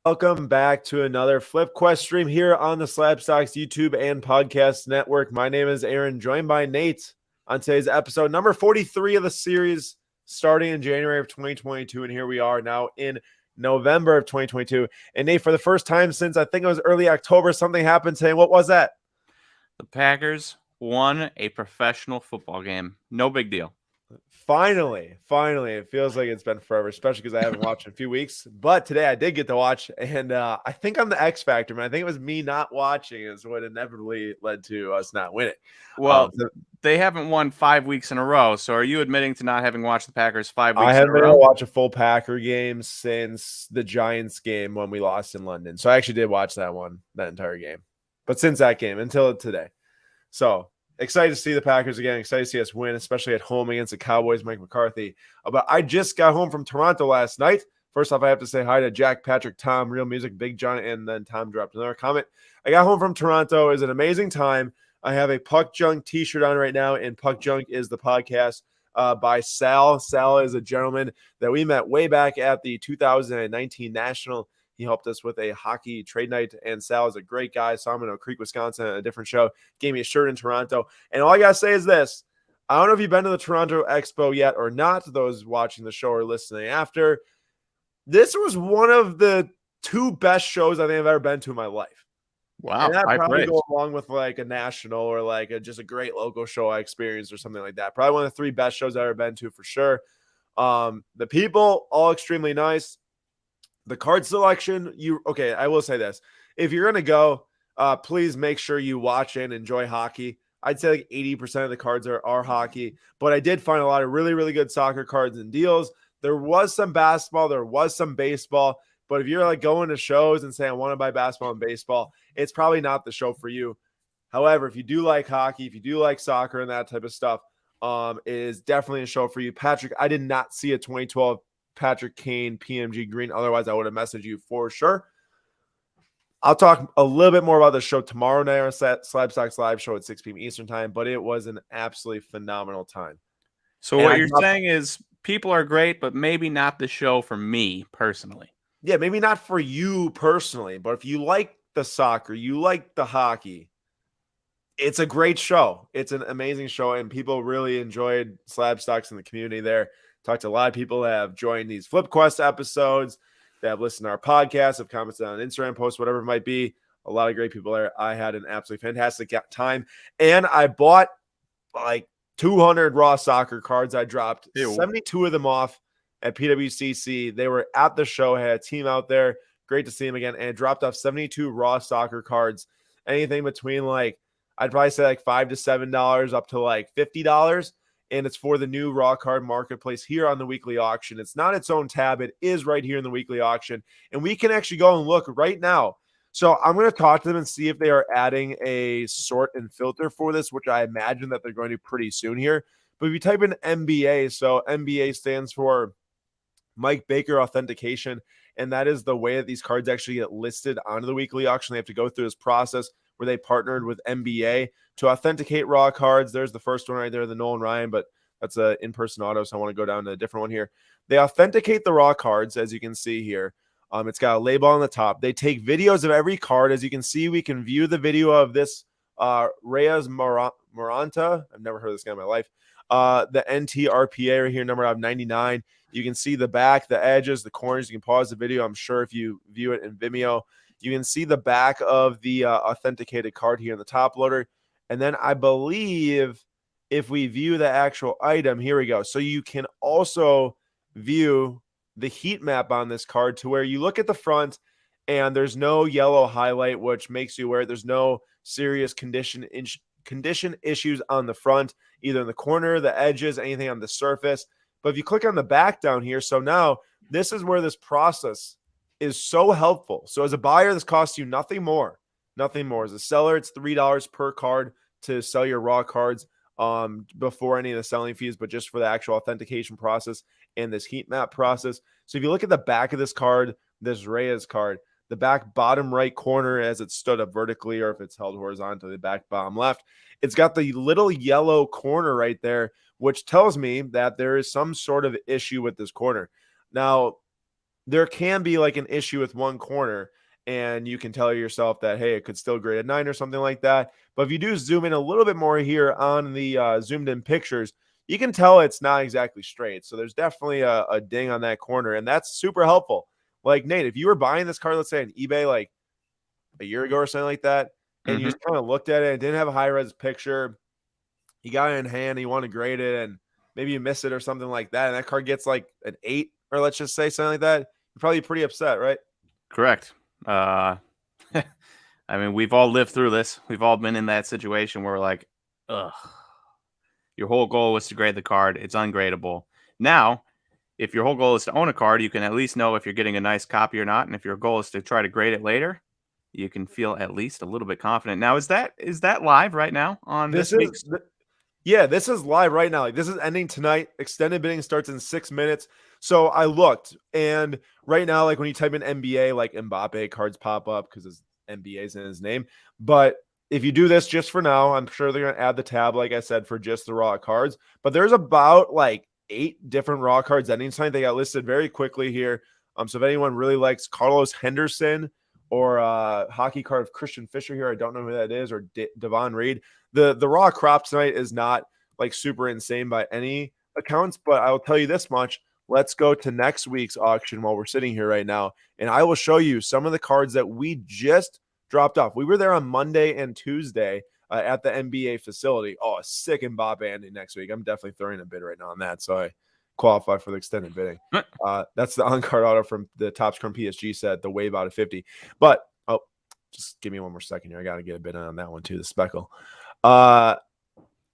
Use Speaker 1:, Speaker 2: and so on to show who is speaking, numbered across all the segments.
Speaker 1: Welcome back to another Flip Quest stream here on the SlabStox YouTube and podcast network. My name is Aaron, joined by Nate on today's episode number 43 of the series, starting in January of 2022. And here we are now in November of 2022. And Nate, for the first time since I think it was early October, something happened today. What was that?
Speaker 2: The Packers won a professional football game. No big deal.
Speaker 1: Finally, it feels like it's been forever, especially because I haven't watched in a few weeks. But today I did get to watch, and I think I'm the X factor, man. I think it was me not watching is what inevitably led to us not winning.
Speaker 2: Well, they haven't won 5 weeks in a row. So are you admitting to not having watched the Packers 5 weeks
Speaker 1: I
Speaker 2: in
Speaker 1: haven't
Speaker 2: a
Speaker 1: been able
Speaker 2: row?
Speaker 1: to watch a full Packer game since the Giants game when we lost in London. So I actually did watch that entire game. But since that game until today. So excited to see the Packers again. Excited to see us win, especially at home against the Cowboys, Mike McCarthy. But I just got home from Toronto last night. First off, I have to say hi to Jack, Patrick, Tom, Real Music, Big John, and then Tom dropped another comment. I got home from Toronto. It was an amazing time. I have a Puck Junk t-shirt on right now, and Puck Junk is the podcast by Sal. Sal is a gentleman that we met way back at the 2019 National. He helped us with a hockey trade night, and Sal is a great guy. Saw him in Oak Creek, Wisconsin, at a different show. Gave me a shirt in Toronto. And all I got to say is this. I don't know if you've been to the Toronto Expo yet or not, those watching the show or listening after. This was one of the two best shows I think I've ever been to in my life.
Speaker 2: Wow.
Speaker 1: And that probably go along with like a national or like just a great local show I experienced or something like that. Probably one of the three best shows I've ever been to for sure. The people, all extremely nice. The card selection, I will say this. If you're going to go, please make sure you watch and enjoy hockey. I'd say like 80% of the cards are hockey, but I did find a lot of really, really good soccer cards and deals. There was some basketball, there was some baseball, but if you're like going to shows and saying, I want to buy basketball and baseball, it's probably not the show for you. However, if you do like hockey, if you do like soccer and that type of stuff, it is definitely a show for you. Patrick, I did not see a 2012 Patrick Kane PMG green. Otherwise, I would have messaged you for sure. I'll talk a little bit more about the show tomorrow night on SlabStox Live show at 6 p.m. Eastern time, but it was an absolutely phenomenal time.
Speaker 2: So what you're saying is people are great, but maybe not the show for me personally.
Speaker 1: Yeah, maybe not for you personally, but if you like the soccer, you like the hockey, it's a great show. It's an amazing show, and people really enjoyed SlabStox in the community there. Talked to a lot of people that have joined these Flip Quest episodes, that have listened to our podcast, have commented on Instagram posts, whatever it might be. A lot of great people there. I had an absolutely fantastic time. And I bought like 200 raw soccer cards. I dropped 72 of them off at PWCC. They were at the show, had a team out there. Great to see them again. And dropped off 72 raw soccer cards. Anything between like, I'd probably say like $5 to $7 up to like $50. And it's for the new raw card marketplace here on the weekly auction. It's not its own tab. It is right here in the weekly auction. And we can actually go and look right now. So I'm going to talk to them and see if they are adding a sort and filter for this, which I imagine that they're going to pretty soon here. But if you type in MBA, so MBA stands for Mike Baker Authentication. And that is the way that these cards actually get listed onto the weekly auction. They have to go through this process where they partnered with MBA to authenticate raw cards. There's the first one right there, the Nolan Ryan, but that's an in-person auto, so I want to go down to a different one here. They authenticate the raw cards, as you can see here. It's got a label on the top. They take videos of every card. As you can see, we can view the video of this Reyes Maranta. I've never heard of this guy in my life. The NTRPA right here, number 99. You can see the back, the edges, the corners. You can pause the video. I'm sure if you view it in Vimeo, you can see the back of the authenticated card here in the top loader. And then I believe if we view the actual item, here we go. So you can also view the heat map on this card to where you look at the front and there's no yellow highlight, which makes you aware there's no serious condition issues on the front, either in the corner, the edges, anything on the surface. But if you click on the back down here, so now this is where this process is so helpful. So as a buyer, this costs you nothing more. Nothing more. As a seller, it's $3 per card to sell your raw cards before any of the selling fees, but just for the actual authentication process and this heat map process. So if you look at the back of this card, this Reyes card, the back bottom right corner as it's stood up vertically, or if it's held horizontally, the back bottom left, it's got the little yellow corner right there, which tells me that there is some sort of issue with this corner. Now, there can be like an issue with one corner, and you can tell yourself that, hey, it could still grade a 9 or something like that. But if you do zoom in a little bit more here on the zoomed in pictures, you can tell it's not exactly straight. So there's definitely a ding on that corner, and that's super helpful. Like, Nate, if you were buying this card, let's say on eBay like a year ago or something like that, and you just kind of looked at it and didn't have a high res picture, you got it in hand, you want to grade it, and maybe you miss it or something like that, and that card gets like an 8, or let's just say something like that, you're probably pretty upset, right?
Speaker 2: Correct. I mean, we've all lived through this. We've all been in that situation where we're like, ugh, your whole goal was to grade the card. It's ungradable. Now, if your whole goal is to own a card, you can at least know if you're getting a nice copy or not. And if your goal is to try to grade it later, you can feel at least a little bit confident. Now, is that live right now on this week's?
Speaker 1: Yeah, this is live right now. Like, this is ending tonight. Extended bidding starts in 6 minutes. So I looked, and right now, like when you type in NBA, like Mbappe cards pop up because his NBA is in his name. But if you do this just for now, I'm sure they're gonna add the tab, like I said, for just the raw cards. But there's about like 8 different raw cards ending tonight. They got listed very quickly here. So if anyone really likes Carlos Henderson or hockey card of Christian Fisher here, I don't know who that is, or Devon Reed. The raw crop tonight is not like super insane by any accounts, but I will tell you this much. Let's go to next week's auction while we're sitting here right now, and I will show you some of the cards that we just dropped off. We were there on Monday and Tuesday at the NBA facility. Oh, a sick Mbappe ending next week. I'm definitely throwing a bid right now on that, so I qualify for the extended bidding. That's the on-card auto from the Topps Chrome PSG set, the wave out of 50. But, oh, just give me one more second here. I got to get a bid on that one too, the speckle. I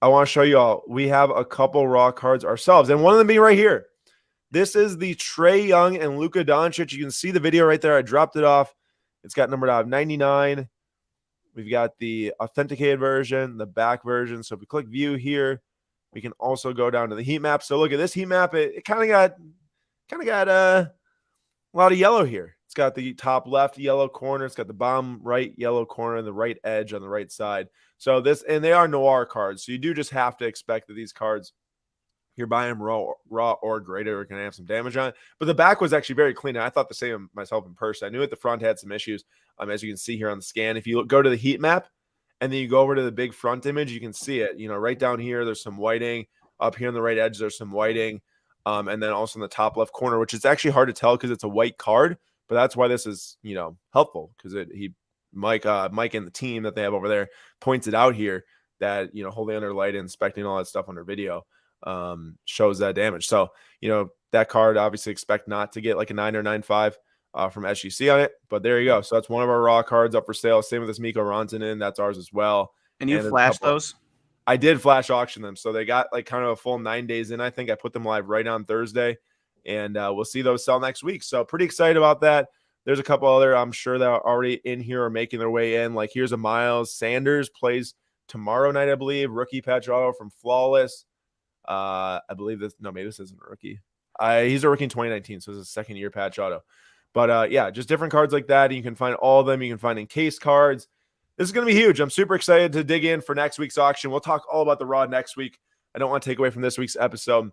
Speaker 1: want to show you all. We have a couple raw cards ourselves, and one of them being right here. This is the Trae Young and Luka Doncic. You can see the video right there. I dropped it off. It's got numbered out of 99. We've got the authenticated version, the back version. So if we click view here, we can also go down to the heat map. So look at this heat map. It kind of got a lot of yellow here. It's got the top left yellow corner. It's got the bottom right yellow corner and the right edge on the right side. So this, and they are noir cards. So you do just have to expect that these cards, you're buying raw or graded, are going to have some damage on it. But the back was actually very clean. I thought the same myself in person. I knew that the front had some issues, as you can see here on the scan. If you go to the heat map and then you go over to the big front image, you can see it. You know, right down here, there's some whiting. Up here on the right edge, there's some whiting. And then also in the top left corner, which is actually hard to tell because it's a white card. But that's why this is, you know, helpful, because Mike and the team that they have over there points it out here that, you know, holding under light and inspecting all that stuff under video shows that damage. So, you know, that card, obviously expect not to get like a 9 or 9.5 from SGC on it, but there you go. So that's one of our raw cards up for sale. Same with this Mikko Rantanen. That's ours as well.
Speaker 2: And you flashed those?
Speaker 1: I did flash auction them. So they got like kind of a full 9 days in. I think I put them live right on Thursday, and we'll see those sell next week. So pretty excited about that. There's a couple other, I'm sure, that are already in here or making their way in. Like here's a Miles Sanders, plays tomorrow night, I believe. Rookie patch auto from Flawless. I believe this. No, maybe this isn't a rookie. He's a rookie in 2019, so it's a second year patch auto. But yeah, just different cards like that. You can find all of them. You can find encased cards. This is going to be huge. I'm super excited to dig in for next week's auction. We'll talk all about the raw next week. I don't want to take away from this week's episode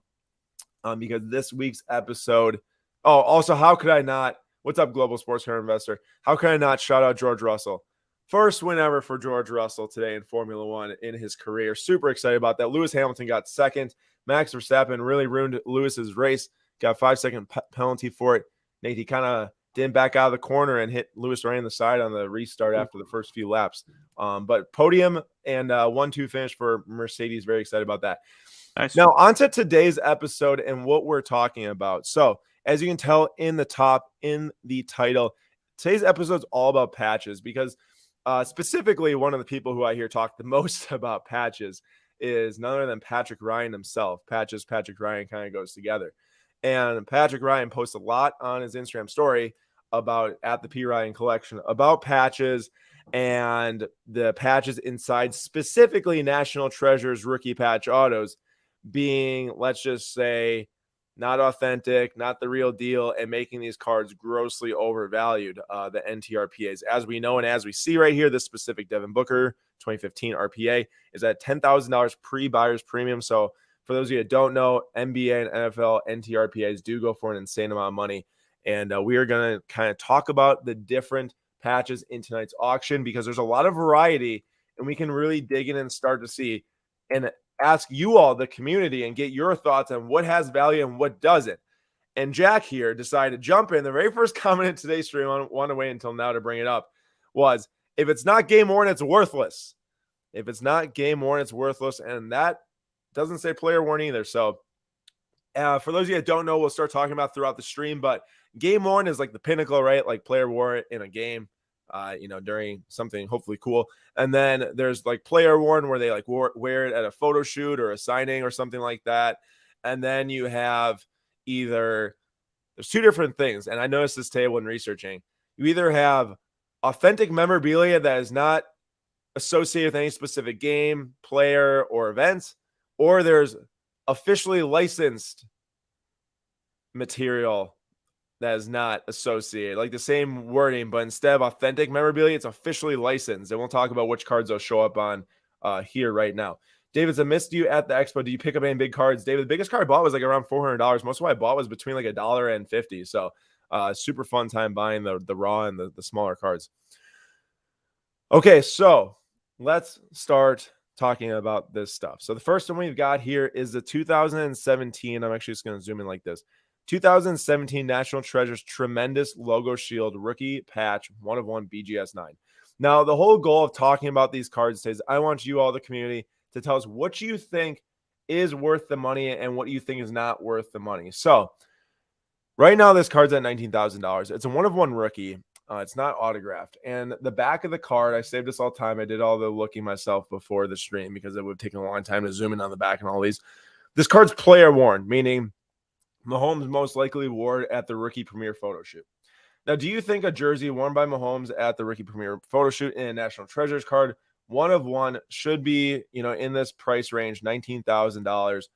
Speaker 1: because this week's episode. Oh, also, how could I not? What's up, Global Sports Card Investor? How could I not shout out George Russell? First win ever for George Russell today in Formula One in his career. Super excited about that. Lewis Hamilton got second. Max Verstappen really ruined Lewis's race. Got a 5-second penalty for it. Nate, he kind of didn't back out of the corner and hit Lewis right in the side on the restart after the first few laps. But podium and 1-2 finish for Mercedes. Very excited about that.
Speaker 2: Nice.
Speaker 1: Now, on to today's episode and what we're talking about. So, as you can tell in the title, today's episode is all about patches, because specifically one of the people who I hear talk the most about patches is none other than Patrick Ryan himself. Patches, Patrick Ryan kind of goes together. And Patrick Ryan posts a lot on his Instagram story about, at the P Ryan collection, about patches and the patches inside, specifically National Treasures rookie patch autos being, let's just say, not authentic, not the real deal, and making these cards grossly overvalued, the NTRPAs. As we know and as we see right here, this specific Devin Booker 2015 RPA is at $10,000 pre-buyer's premium. So for those of you that don't know, NBA and NFL NTRPAs do go for an insane amount of money. And we are going to kind of talk about the different patches in tonight's auction because there's a lot of variety, and we can really dig in and start to see and ask you all, the community, and get your thoughts on what has value and what doesn't. And Jack here decided to jump in. The very first comment in today's stream, I want to wait until now to bring it up, was if it's not game worn, it's worthless. If it's not game worn, it's worthless. And that doesn't say player worn either. So for those of you that don't know, we'll start talking about throughout the stream, but game worn is like the pinnacle, right? Like player wore it in a game, during something hopefully cool. And then there's like player worn where they like wear it at a photo shoot or a signing or something like that. And then you have there's two different things. And I noticed this today when researching. You either have authentic memorabilia that is not associated with any specific game, player, or events, or there's officially licensed material that is not associated, like the same wording, but instead of authentic memorabilia, it's officially licensed. And we'll talk about which cards they'll show up on here right now. David's, I missed you at the expo. Do you pick up any big cards? David, the biggest card I bought was like around $400. Most of what I bought was between like $1 and $50. So super fun time buying the raw and the smaller cards. Okay, so let's start talking about this stuff. So the first one we've got here is the 2017. I'm actually just going to zoom in like this. 2017 National Treasures Tremendous Logo Shield Rookie Patch 1/1 BGS 9. Now, the whole goal of talking about these cards is I want you all, the community, to tell us what you think is worth the money and what you think is not worth the money. So right now, this card's at $19,000. It's a 1/1 rookie. It's not autographed. And the back of the card, I saved this all the time. I did all the looking myself before the stream because it would have taken a long time to zoom in on the back and all these. This card's player worn, meaning Mahomes most likely wore it at the rookie premiere photo shoot. Now, do you think a jersey worn by Mahomes at the rookie premiere photo shoot in a National Treasures card 1/1 should be, in this price range, $19,000,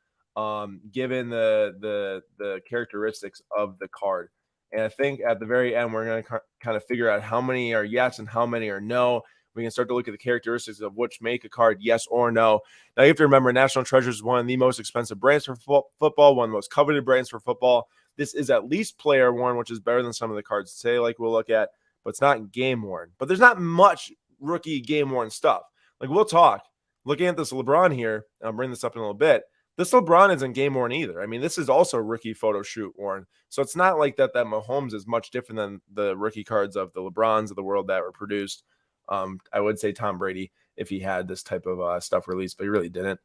Speaker 1: given the characteristics of the card? And I think at the very end, we're going to kind of figure out how many are yes and how many are no. We can start to look at the characteristics of which make a card yes or no. Now, you have to remember, National Treasures is one of the most expensive brands for football, one of the most coveted brands for football. This is at least player worn, which is better than some of the cards today, like we'll look at, but it's not game worn. But there's not much rookie game worn stuff. Like we'll talk. Looking at this LeBron here, I'll bring this up in a little bit. This LeBron isn't game worn either. I mean, this is also rookie photo shoot worn. So it's not like that Mahomes is much different than the rookie cards of the LeBrons of the world that were produced. I would say Tom Brady if he had this type of stuff released, but he really didn't.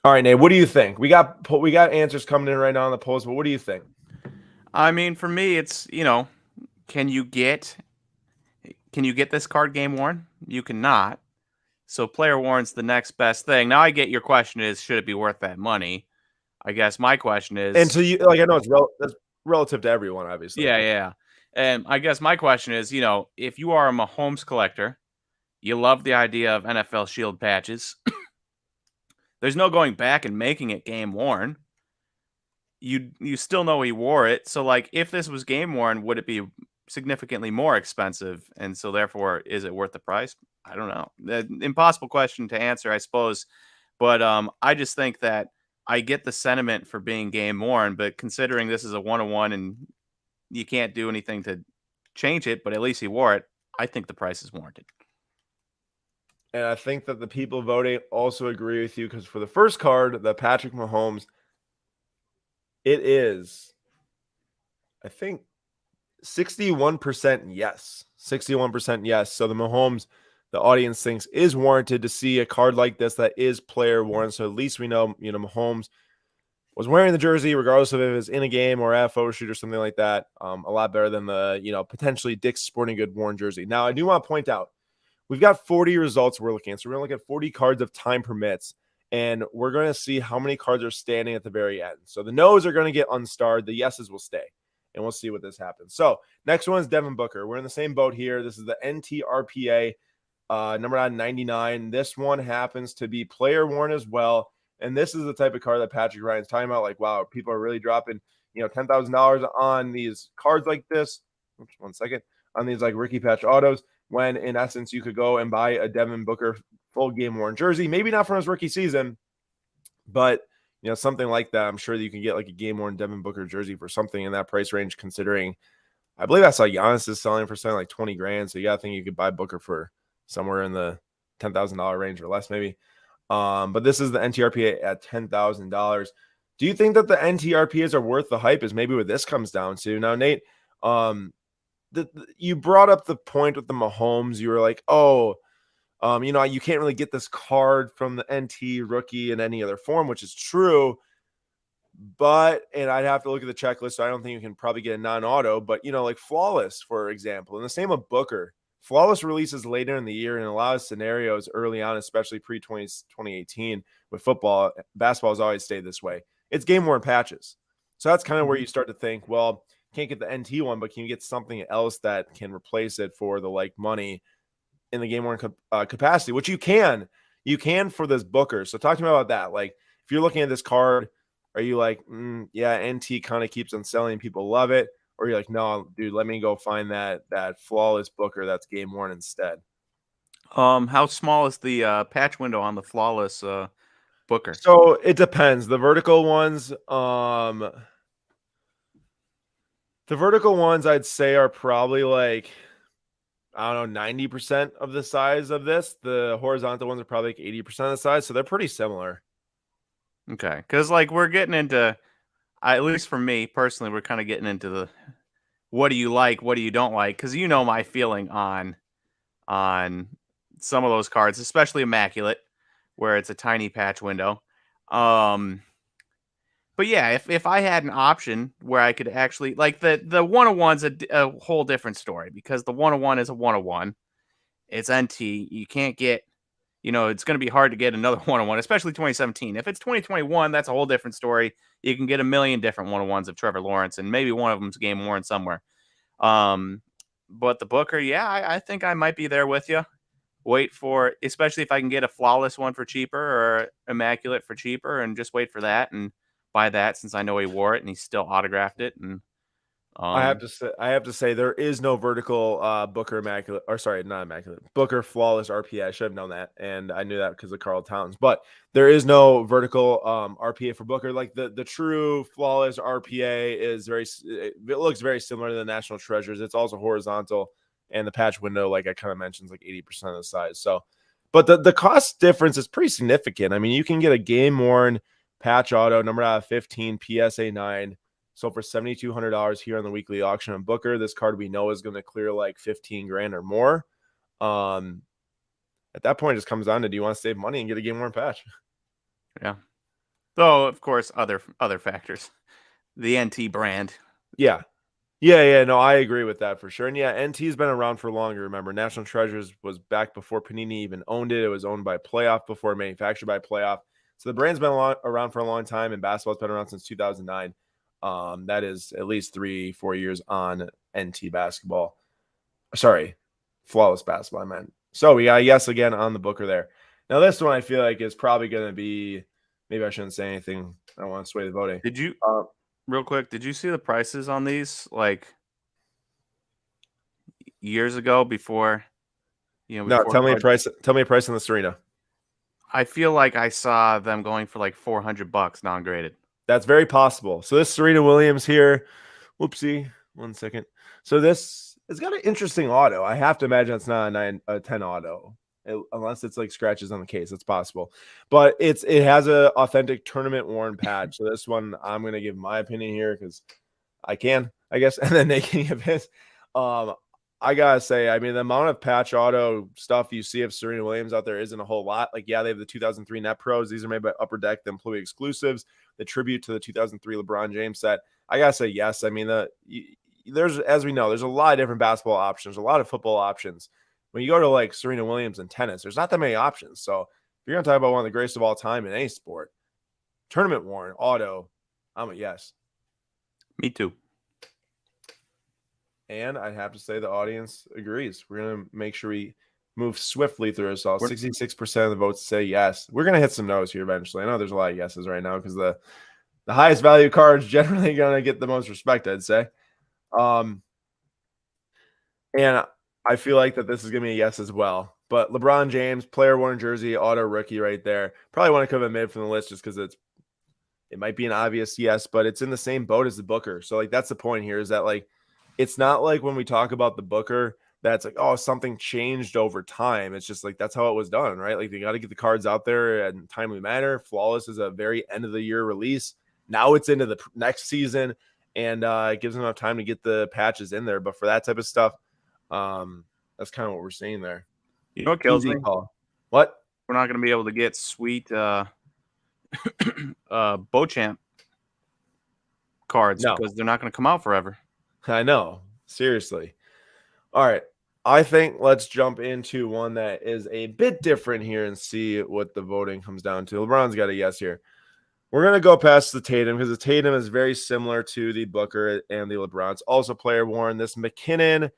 Speaker 1: All right, Nate, what do you think? We got answers coming in right now on the polls, but what do you think?
Speaker 2: I mean, for me, it's, can you get this card game worn? You cannot. So player worn's the next best thing. Now I get your question is, should it be worth that money? I guess my question is,
Speaker 1: and so you like, I know that's relative to everyone, obviously.
Speaker 2: Yeah. And I guess my question is, if you are a Mahomes collector, you love the idea of NFL Shield patches. There's no going back and making it game worn. You still know he wore it. So like, if this was game worn, would it be significantly more expensive? And so therefore, is it worth the price? I don't know. Impossible question to answer, I suppose. But I just think that I get the sentiment for being game worn, but considering this is a 1/1 and you can't do anything to change it, but at least he wore it, I think the price is warranted.
Speaker 1: And I think that the people voting also agree with you, because for the first card, the Patrick Mahomes, it is, I think, 61% yes. 61% yes. So the Mahomes, the audience thinks, is warranted to see a card like this that is player worn. So at least we know, Mahomes was wearing the jersey, regardless of if it was in a game or at a photo shoot or something like that. A lot better than the, potentially Dick's Sporting Good worn jersey. Now, I do want to point out, we've got 40 results we're looking at. So we're going to look at 40 cards if time permits. And we're going to see how many cards are standing at the very end. So the no's are going to get unstarred. The yeses will stay. And we'll see what this happens. So next one is Devin Booker. We're in the same boat here. This is the NTRPA number 99. This one happens to be player worn as well. And this is the type of card that Patrick Ryan's talking about. Like, wow, people are really dropping, $10,000 on these cards like this. Oops, 1 second. On these like Ricky Patch autos, when in essence you could go and buy a Devin Booker full game worn jersey. Maybe not from his rookie season, but something like that. I'm sure that you can get like a game worn Devin Booker jersey for something in that price range, considering I believe I saw Giannis is selling for something like 20 grand. So you got to think you could buy Booker for somewhere in the $10,000 range or less, maybe. But this is the NTRPA at $10,000. Do you think that the NTRPAs are worth the hype? Is maybe what this comes down to. Now, Nate, you brought up the point with the Mahomes. You were like, oh, you can't really get this card from the NT rookie in any other form, which is true. And I'd have to look at the checklist. So I don't think you can probably get a non-auto, but like Flawless, for example, and the same with Booker. Flawless releases later in the year, and a lot of scenarios early on, especially pre-2018 with football. Basketball has always stayed this way. It's game worn patches. So that's kind of where you start to think, well, can't get the NT one, but can you get something else that can replace it for the like money in the game worn capacity, which you can for this Booker. So talk to me about that. Like if you're looking at this card, are you like, yeah, NT kind of keeps on selling, people love it? Or you're like, no, dude, let me go find that Flawless Booker that's game worn instead.
Speaker 2: How small is the patch window on the Flawless Booker?
Speaker 1: So it depends. The vertical ones, I'd say are probably like, I don't know, 90% of the size of this. The horizontal ones are probably like 80% of the size. So they're pretty similar.
Speaker 2: Okay. Because, like, we're getting into, at least for me personally, we're kind of getting into the what do you like, what do you don't like? Because my feeling on some of those cards, especially Immaculate, where it's a tiny patch window. But yeah, if I had an option where I could actually like the 101's a whole different story because the 101 is a 101. It's NT. You can't get, it's going to be hard to get another 101, especially 2017. If it's 2021, that's a whole different story. You can get a million different 101s of Trevor Lawrence, and maybe one of them's game worn somewhere. But the Booker, yeah, I think I might be there with you. Wait for, especially if I can get a Flawless one for cheaper or Immaculate for cheaper, and just wait for that and buy that since I know he wore it and he still autographed it. And
Speaker 1: I have to say there is no vertical Booker Immaculate, or sorry, not Immaculate, Booker Flawless RPA. I should have known that, and I knew that because of Carl Towns. But there is no vertical RPA for Booker. Like the true Flawless RPA is it looks very similar to the National Treasures. It's also horizontal, and the patch window, like I kind of mentioned, is like 80% of the size. So, but the cost difference is pretty significant. I mean, you can get a game worn patch auto number out of 15 PSA 9. So for $7,200 here on the weekly auction on Booker, this card we know is going to clear like 15 grand or more. At that point, it just comes down to, do you want to save money and get a game worn patch?
Speaker 2: Yeah. Though, of course, other factors. The NT brand.
Speaker 1: Yeah. No, I agree with that for sure. And yeah, NT's been around for longer. Remember, National Treasures was back before Panini even owned it. It was owned by Playoff before manufactured by Playoff. So the brand's been around for a long time, and basketball's been around since 2009. That is at least 3-4 years on NT basketball. Sorry, Flawless basketball, I meant. So we got a yes again on the Booker there. Now this one I feel like is probably going to be, maybe I shouldn't say anything. I don't want to sway the voting.
Speaker 2: Did you, real quick, did you see the prices on these like years ago before?
Speaker 1: No, tell me a price. Tell me a price on the Serena.
Speaker 2: I feel like I saw them going for like $400 non-graded.
Speaker 1: That's very possible. So this Serena Williams here, whoopsie, 1 second. So this, it's got an interesting auto. I have to imagine it's not a 10 auto, unless it's like scratches on the case. It's possible, but it has a authentic tournament worn patch. So this one, I'm gonna give my opinion here because I can, I guess, and then they can give his. I gotta say, I mean, the amount of patch auto stuff you see of Serena Williams out there isn't a whole lot. Like, yeah, they have the 2003 Net Pros. These are made by Upper Deck, the employee exclusives. The tribute to the 2003 LeBron James set. I gotta say, yes. I mean, there's, as we know, there's a lot of different basketball options, a lot of football options. When you go to like Serena Williams and tennis, there's not that many options. So if you're gonna talk about one of the greatest of all time in any sport, tournament worn auto, I'm a yes.
Speaker 2: Me too.
Speaker 1: And I have to say the audience agrees. We're going to make sure we move swiftly through this all. 66% of the votes say yes. We're going to hit some no's here eventually. I know there's a lot of yeses right now because the highest value cards generally going to get the most respect, I'd say. And I feel like that this is going to be a yes as well. But LeBron James, player worn jersey, auto rookie right there. Probably want to come admit from the list just because it's It might be an obvious yes, but it's in the same boat as the Booker. So like that's the point here is that like it's not like when we talk about the Booker that's like, oh, something changed over time. It's just like that's how it was done, right? Like they got to get the cards out there in a timely manner. Flawless is a very end of the year release. Now it's into the next season, and it gives them enough time to get the patches in there. But for that type of stuff, that's kind of what we're seeing there.
Speaker 2: You know what kills
Speaker 1: Easy
Speaker 2: me?
Speaker 1: call. What?
Speaker 2: We're not going to be able to get sweet Beauchamp cards
Speaker 1: No,
Speaker 2: because they're not going to come out forever.
Speaker 1: I know. Seriously. All right. I think let's jump into one that is a bit different here and see what the voting comes down to. LeBron's got a yes here. We're going to go past the Tatum because the Tatum is very similar to the Booker and the LeBron. It's also player worn. This McKinnon,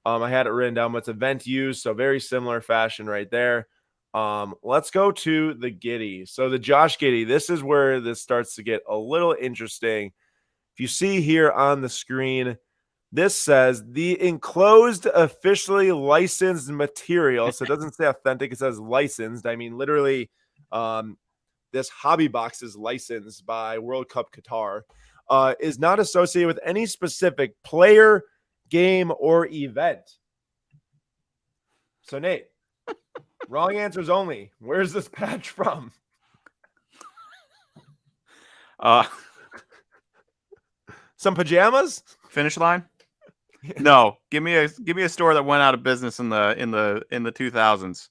Speaker 1: I had it written down, but it's event used, so very similar fashion right there. Let's go to the Giddey. So the Josh Giddey, this is where this starts to get a little interesting. If you see here on the screen, this says the enclosed officially licensed material. So it doesn't say authentic, it says licensed. I mean, literally, this hobby box is licensed by World Cup Qatar, is not associated with any specific player, game, or event. So, Nate, wrong answers only. Where's this patch from? Some pajamas?
Speaker 2: Finish line? No, give me a store that went out of business in the 2000s.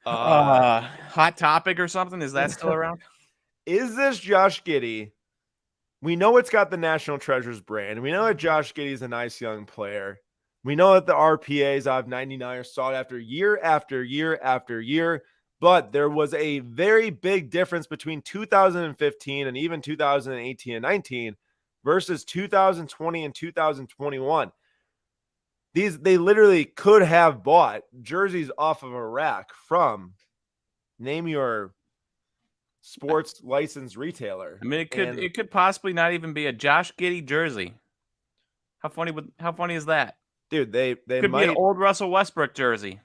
Speaker 2: Hot Topic or something? Is that still around?
Speaker 1: Is this Josh Giddey? We know it's got the National Treasures brand. We know that Josh Giddey is a nice young player. We know that the RPAs out of 99 are sought after year after year after year. But there was a very big difference between 2015 and even 2018 and 19 versus 2020 and 2021. They literally could have bought jerseys off of a rack from name your sports license retailer.
Speaker 2: I mean, it could possibly not even be a Josh Giddey jersey. How funny is that?
Speaker 1: Dude, they
Speaker 2: could
Speaker 1: might
Speaker 2: be an old Russell Westbrook jersey.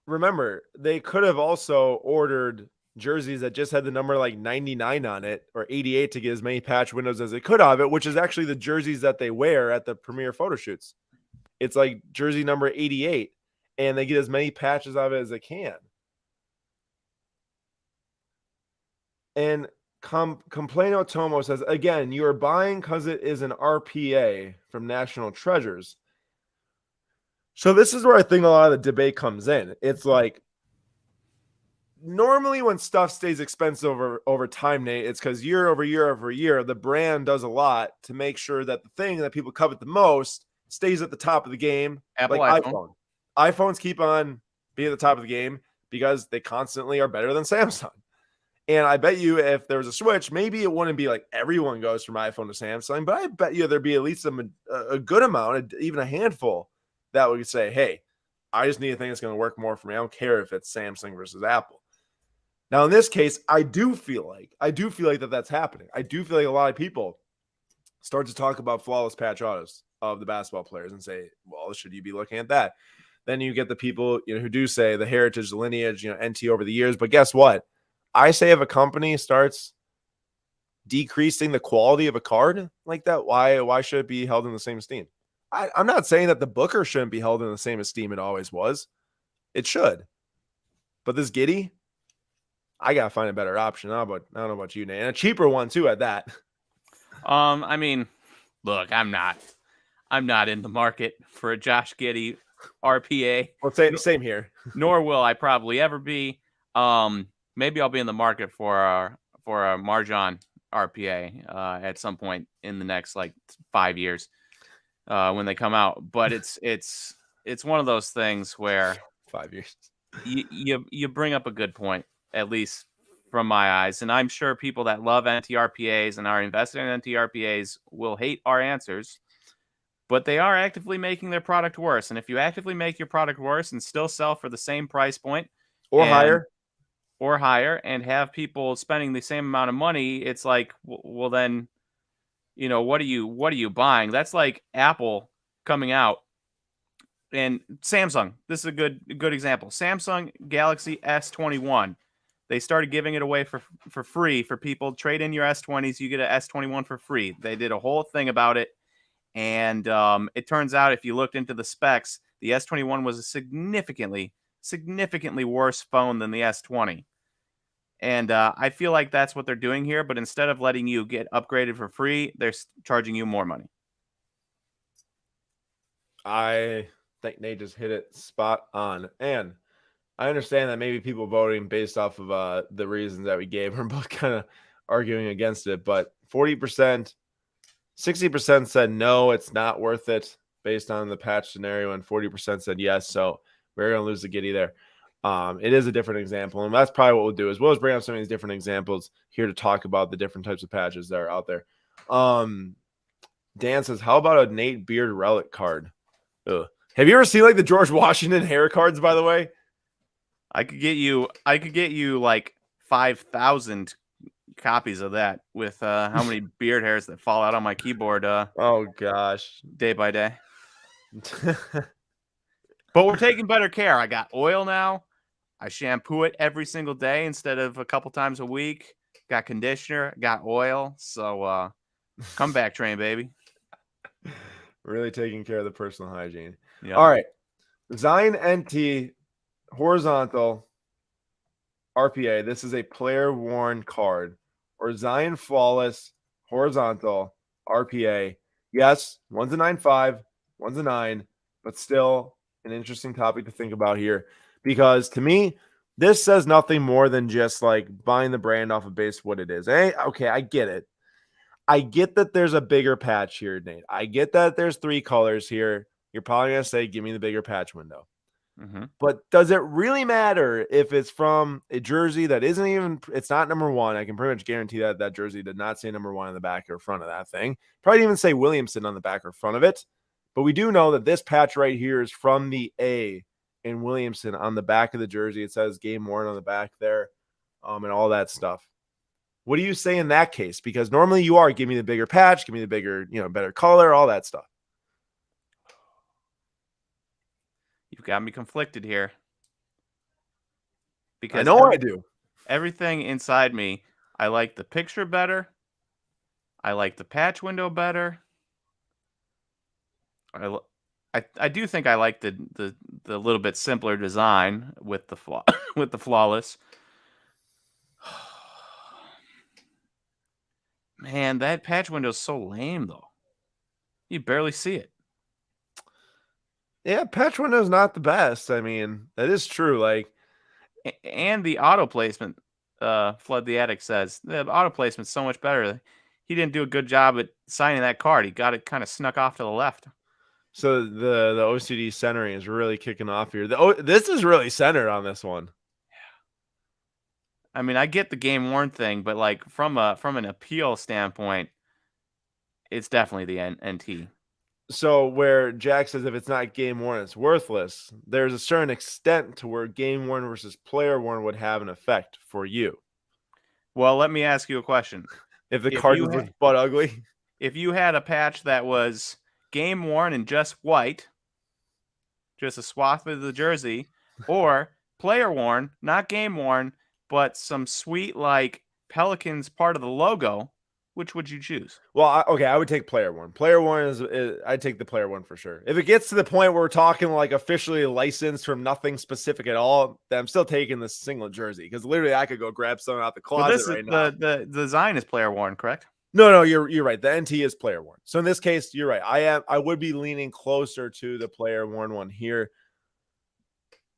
Speaker 1: Remember, they could have also ordered jerseys that just had the number like 99 on it or 88 to get as many patch windows as they could have it, which is actually the jerseys that they wear at the premiere photo shoots. It's like jersey number 88, and they get as many patches of it as they can. And Complaino Tomo says, again, you are buying because it is an RPA from National Treasures. So this is where I think a lot of the debate comes in. It's like, normally when stuff stays expensive over time, Nate, it's because year over year over year, the brand does a lot to make sure that the thing that people covet the most stays at the top of the game.
Speaker 2: Apple
Speaker 1: like
Speaker 2: iPhone.
Speaker 1: iPhones keep on being at the top of the game because they constantly are better than Samsung. And I bet you if there was a switch, maybe it wouldn't be like everyone goes from iPhone to Samsung, but I bet you there'd be at least a good amount, even a handful, that would say, hey, I just need a thing that's going to work more for me. I don't care if it's Samsung versus Apple. Now, in this case, I do feel like that's happening. I do feel like a lot of people start to talk about flawless patch autos of the basketball players and say, well, should you be looking at that? Then you get the people, who do say the heritage, the lineage, NT over the years. But guess what? I say if a company starts decreasing the quality of a card like that, why should it be held in the same esteem? I'm not saying that the Booker shouldn't be held in the same esteem it always was. It should. But this Giddey, I gotta find a better option. I don't know about you, Nate. And a cheaper one too at that.
Speaker 2: I mean, look, I'm not in the market for a Josh Giddey RPA.
Speaker 1: Well, same here.
Speaker 2: Nor will I probably ever be. Maybe I'll be in the market for a Marjan RPA at some point in the next like 5 years when they come out. But it's one of those things where
Speaker 1: 5 years.
Speaker 2: You bring up a good point, at least from my eyes, and I'm sure people that love NTRPAs and are invested in NTRPAs will hate our answers. But they are actively making their product worse, and if you actively make your product worse and still sell for the same price point
Speaker 1: or higher,
Speaker 2: and have people spending the same amount of money, it's like, well, then, what are you buying? That's like Apple coming out and Samsung. This is a good example. Samsung Galaxy S21 They started giving it away for free for people. Trade in your S20s, you get an S21 for free. They did a whole thing about it. And it turns out if you looked into the specs, the S21 was a significantly worse phone than the S20. And I feel like that's what they're doing here. But instead of letting you get upgraded for free, they're charging you more money.
Speaker 1: I think Nate just hit it spot on. And I understand that maybe people voting based off of the reasons that we gave are both kind of arguing against it. But 40%, 60% said no, it's not worth it based on the patch scenario, and 40% said yes. So we're going to lose the giddy there. It is a different example, and that's probably what we'll do, as well as bring up some of these different examples here to talk about the different types of patches that are out there. Dan says, how about a Nate Beard relic card? Ugh. Have you ever seen like the George Washington hair cards, by the way?
Speaker 2: I could get you like 5,000 copies of that with how many beard hairs that fall out on my keyboard
Speaker 1: oh gosh,
Speaker 2: day by day. But we're taking better care. I got oil now. I shampoo it every single day instead of a couple times a week. Got conditioner, got oil. So comeback train, baby.
Speaker 1: Really taking care of the personal hygiene.
Speaker 2: Yep.
Speaker 1: All right. Zion NT horizontal RPA. This is a player worn card. Or Zion flawless horizontal RPA. Yes, one's a 9.5, one's a 9, but still an interesting topic to think about here, because to me, this says nothing more than just like buying the brand off of base what it is. Hey, okay, I get it. I get that there's a bigger patch here, Nate. I get that there's 3 colors here. You're probably going to say, give me the bigger patch window.
Speaker 2: Mm-hmm.
Speaker 1: But does it really matter if it's from a jersey that isn't even, it's not number 1? I can pretty much guarantee that that jersey did not say number 1 on the back or front of that thing. Probably didn't even say Williamson on the back or front of it. But we do know that this patch right here is from the A in Williamson on the back of the jersey. It says game worn on the back there, and all that stuff. What do you say in that case? Because normally you are, give me the bigger patch, give me the bigger, better color, all that stuff.
Speaker 2: You've got me conflicted here. Because
Speaker 1: I know I do.
Speaker 2: Everything inside me, I like the picture better. I like the patch window better. I do think I like the little bit simpler design with the flawless. Man, that patch window is so lame though. You barely see it.
Speaker 1: Yeah, patch window is not the best. I mean, that is true. Like,
Speaker 2: and the auto placement, Flood the Attic says the auto placement's so much better. He didn't do a good job at signing that card. He got it kind of snuck off to the left.
Speaker 1: So the OCD centering is really kicking off here. This is really centered on this one.
Speaker 2: Yeah. I mean, I get the game worn thing, but like from an appeal standpoint, it's definitely the NT.
Speaker 1: So where Jack says if it's not game worn, it's worthless. There's a certain extent to where game worn versus player worn would have an effect for you.
Speaker 2: Well, let me ask you a question.
Speaker 1: If the card was butt ugly,
Speaker 2: if you had a patch that was game worn and just white, just a swath of the jersey, or player worn, not game worn, but some sweet like Pelicans part of the logo, which would you choose?
Speaker 1: Well, I would take player worn. Player worn is I'd take the player worn for sure. If it gets to the point where we're talking like officially licensed from nothing specific at all, then I'm still taking the single jersey, because literally I could go grab something out the closet right now.
Speaker 2: The design is player worn, correct?
Speaker 1: No, you're right. The NT is player worn. So in this case, you're right. I would be leaning closer to the player worn one here.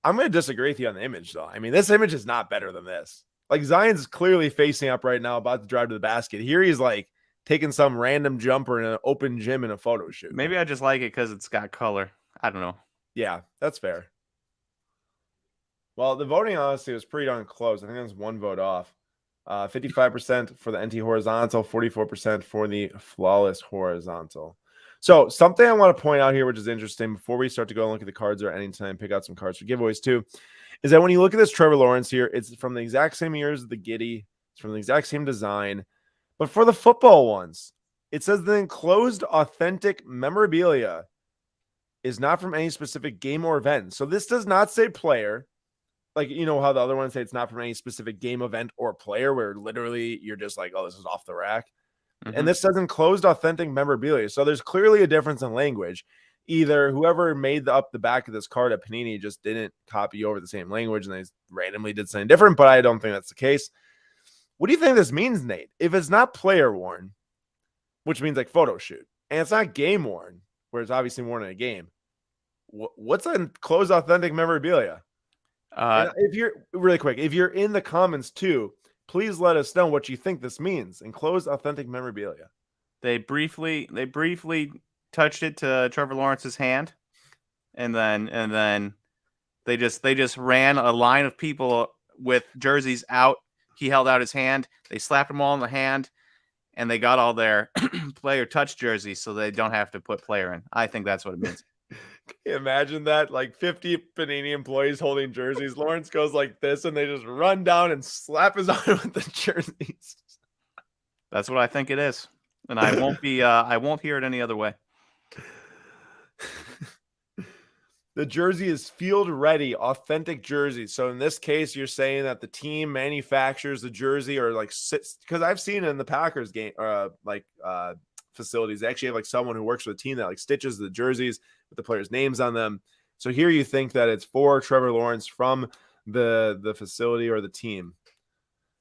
Speaker 1: I'm going to disagree with you on the image, though. I mean, this image is not better than this. Like, Zion's clearly facing up right now, about to drive to the basket. Here he's like taking some random jumper in an open gym in a photo shoot.
Speaker 2: Maybe I just like it because it's got color. I don't know.
Speaker 1: Yeah, that's fair. Well, the voting honestly was pretty darn close. I think there's one vote off. 55% for the NT horizontal, 44% for the flawless horizontal. So something I want to point out here, which is interesting before we start to go and look at the cards, or anytime pick out some cards for giveaways too, is that when you look at this Trevor Lawrence here, it's from the exact same year as the Giddy. It's from the exact same design. But for the football ones, it says the enclosed authentic memorabilia is not from any specific game or event. So this does not say player. like, you know how the other ones say it's not from any specific game, event, or player, where literally you're just like, oh, this is off the rack. And this says enclosed authentic memorabilia. So there's clearly a difference in language. Either whoever made up the back of this card at Panini just didn't copy over the same language and they randomly did something different, but I don't think that's the case. What do you think this means, Nate? If it's not player worn, which means like photo shoot, and it's not game worn, where it's obviously worn in a game, what's enclosed authentic memorabilia? And if you're really quick, if you're in the comments too, please let us know what you think this means. Enclosed authentic memorabilia.
Speaker 2: They briefly touched it to Trevor Lawrence's hand, and then they just ran a line of people with jerseys out. He held out his hand. They slapped them all in the hand, and they got all their player touch jerseys, so they don't have to put player in. I think that's what it means.
Speaker 1: Can you imagine that? Like 50 Panini employees holding jerseys. Lawrence goes like this, and they just run down and slap his arm with the jerseys.
Speaker 2: That's what I think it is, and I won't hear it any other way.
Speaker 1: The jersey is field ready, authentic jersey. So in this case, you're saying that the team manufactures the jersey, or like sits, because I've seen it in the Packers game, facilities. They actually have like someone who works for the team that like stitches the jerseys with the players' names on them. So here you think that it's for Trevor Lawrence from the facility or the team.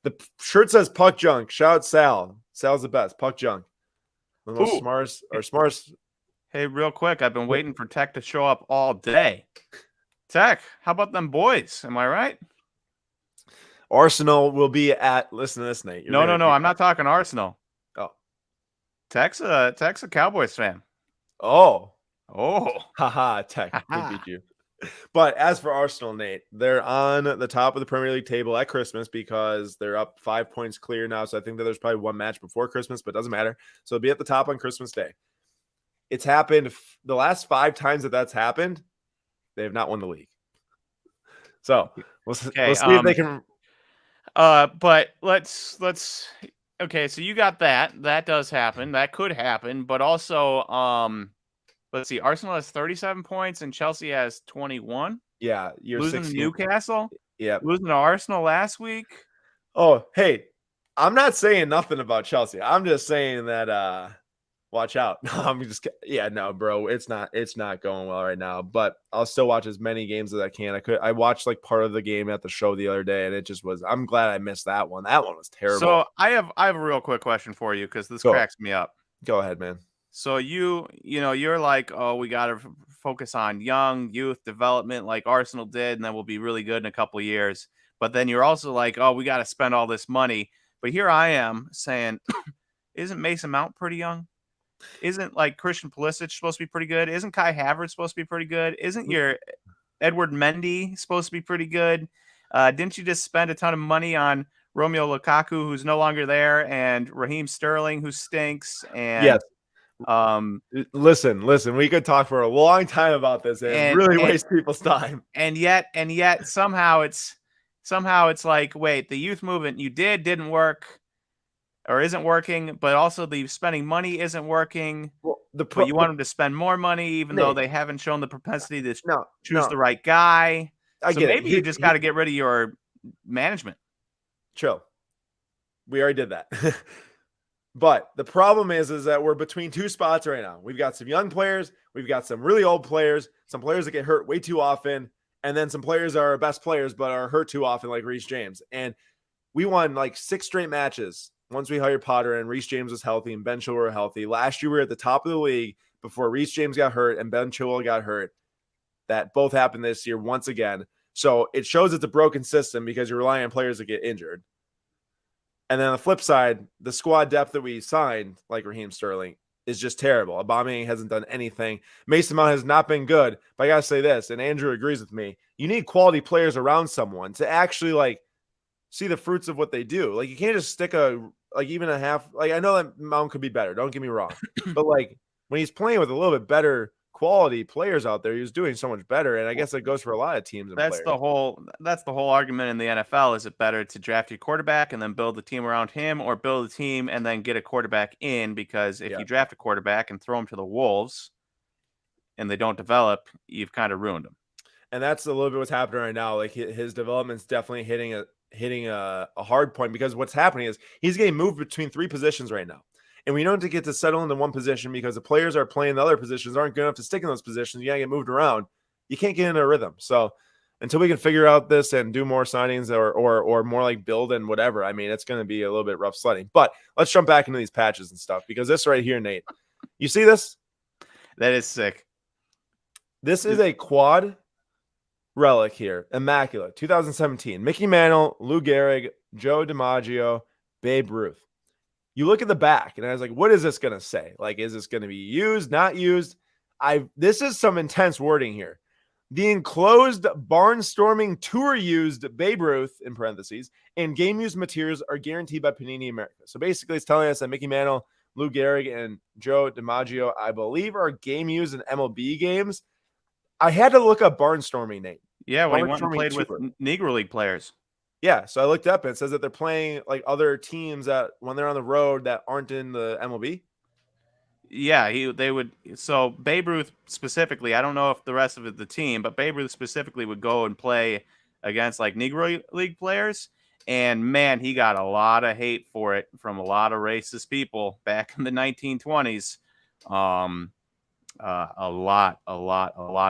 Speaker 1: The shirt says Puck Junk. Shout out Sal. Sal's the best. Puck Junk. The most smartest.
Speaker 2: Hey, real quick, I've been waiting for Tech to show up all day. Tech, how about them boys? Am I right?
Speaker 1: Arsenal will be at. Listen to this, Nate.
Speaker 2: No. I'm not talking Arsenal.
Speaker 1: Oh,
Speaker 2: Tech's a Cowboys fan.
Speaker 1: Oh,
Speaker 2: Oh,
Speaker 1: haha! Tech could beat you. But as for Arsenal, Nate, they're on the top of the Premier League table at Christmas because they're up 5 points clear now. So I think that there's probably one match before Christmas, but it doesn't matter. So it'll be at the top on Christmas Day. It's happened the last 5 times that's happened. They have not won the league. So we'll see if they can.
Speaker 2: But let's. Okay, so you got that. That does happen. That could happen. But also, let's see. Arsenal has 37 points and Chelsea has 21.
Speaker 1: Yeah, you're
Speaker 2: losing
Speaker 1: 16.
Speaker 2: to Newcastle.
Speaker 1: Yeah,
Speaker 2: losing to Arsenal last week.
Speaker 1: Oh, hey, I'm not saying nothing about Chelsea. I'm just saying that watch out. No, bro, it's not going well right now, but I'll still watch as many games as I can. I watched like part of the game at the show the other day, and it just was, I'm glad I missed that one. That one was terrible.
Speaker 2: So I have a real quick question for you, because this cracks me up.
Speaker 1: Go ahead, man.
Speaker 2: So you're like, oh, we got to focus on youth development like Arsenal did, and then we'll be really good in a couple of years. But then you're also like, oh, we got to spend all this money. But here I am saying, isn't Mason Mount pretty young? Isn't like Christian Pulisic supposed to be pretty good? Isn't Kai Havertz supposed to be pretty good? Isn't your Edward Mendy supposed to be pretty good? Didn't you just spend a ton of money on Romeo Lukaku, who's no longer there, and Raheem Sterling, who stinks? And
Speaker 1: yes. Listen, we could talk for a long time about this and really waste people's time.
Speaker 2: And yet somehow it's like, wait, the youth movement you didn't work or isn't working, but also the spending money isn't working.
Speaker 1: Well,
Speaker 2: but you want them to spend more money, even though they haven't shown the propensity to choose the right guy. Maybe you just got to get rid of your management.
Speaker 1: Chill. We already did that. But the problem is that we're between two spots right now. We've got some young players. We've got some really old players, some players that get hurt way too often. And then some players are our best players, but are hurt too often, like Reece James. And we won like 6 straight matches once we hired Potter and Reece James was healthy and Ben Chilwell were healthy. Last year, we were at the top of the league before Reece James got hurt and Ben Chilwell got hurt. That both happened this year once again. So it shows it's a broken system because you're relying on players that get injured. And then on the flip side, the squad depth that we signed, like Raheem Sterling, is just terrible. Aubameyang hasn't done anything. Mason Mount has not been good. But I got to say this, and Andrew agrees with me. You need quality players around someone to actually like see the fruits of what they do. Like you can't just stick even a half. Like I know that Mount could be better. Don't get me wrong. But like when he's playing with a little bit better quality players out there, he's doing so much better. And I guess it goes for a lot of teams. And
Speaker 2: that's
Speaker 1: players.
Speaker 2: That's the whole argument in the NFL. Is it better to draft your quarterback and then build the team around him, or build a team and then get a quarterback in? Because if you draft a quarterback and throw him to the wolves and they don't develop, you've kind of ruined them.
Speaker 1: And that's a little bit what's happening right now. Like his development's definitely hitting a hard point, because what's happening is he's getting moved between 3 positions right now. And we don't get to settle into one position because the players are playing the other positions aren't good enough to stick in those positions. You gotta get moved around. You can't get into a rhythm. So until we can figure out this and do more signings or more like build and whatever, I mean, it's going to be a little bit rough sledding. But let's jump back into these patches and stuff, because this right here, Nate, you see this?
Speaker 2: That is sick.
Speaker 1: This is a quad relic here. Immaculate. 2017. Mickey Mantle, Lou Gehrig, Joe DiMaggio, Babe Ruth. You look at the back, and I was like, what is this going to say? Like, is this going to be used, not used? This is some intense wording here. The enclosed barnstorming tour used Babe Ruth, in parentheses, and game used materials are guaranteed by Panini America. So basically, it's telling us that Mickey Mantle, Lou Gehrig, and Joe DiMaggio, I believe, are game used in MLB games. I had to look up barnstorming, Nate.
Speaker 2: Yeah, when he went and played with Negro League players.
Speaker 1: Yeah, so I looked up and it says that they're playing like other teams that when they're on the road that aren't in the MLB.
Speaker 2: Yeah, they would. So Babe Ruth specifically, I don't know if the rest of the team, but Babe Ruth specifically would go and play against like Negro League players. And man, he got a lot of hate for it from a lot of racist people back in the 1920s. A lot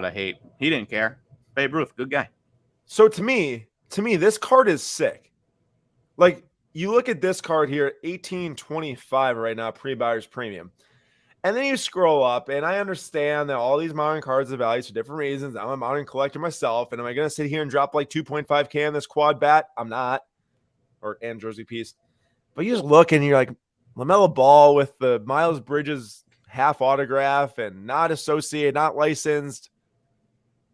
Speaker 2: of hate. He didn't care. Babe Ruth, good guy.
Speaker 1: So to me, this card is sick. Like, you look at this card here, 1825 right now, pre-buyer's premium. And then you scroll up, and I understand that all these modern cards have values for different reasons. I'm a modern collector myself, and am I going to sit here and drop like 2.5K on this quad bat? I'm not. And jersey piece. But you just look, and you're like, LaMelo Ball with the Miles Bridges half autograph and not associated, not licensed,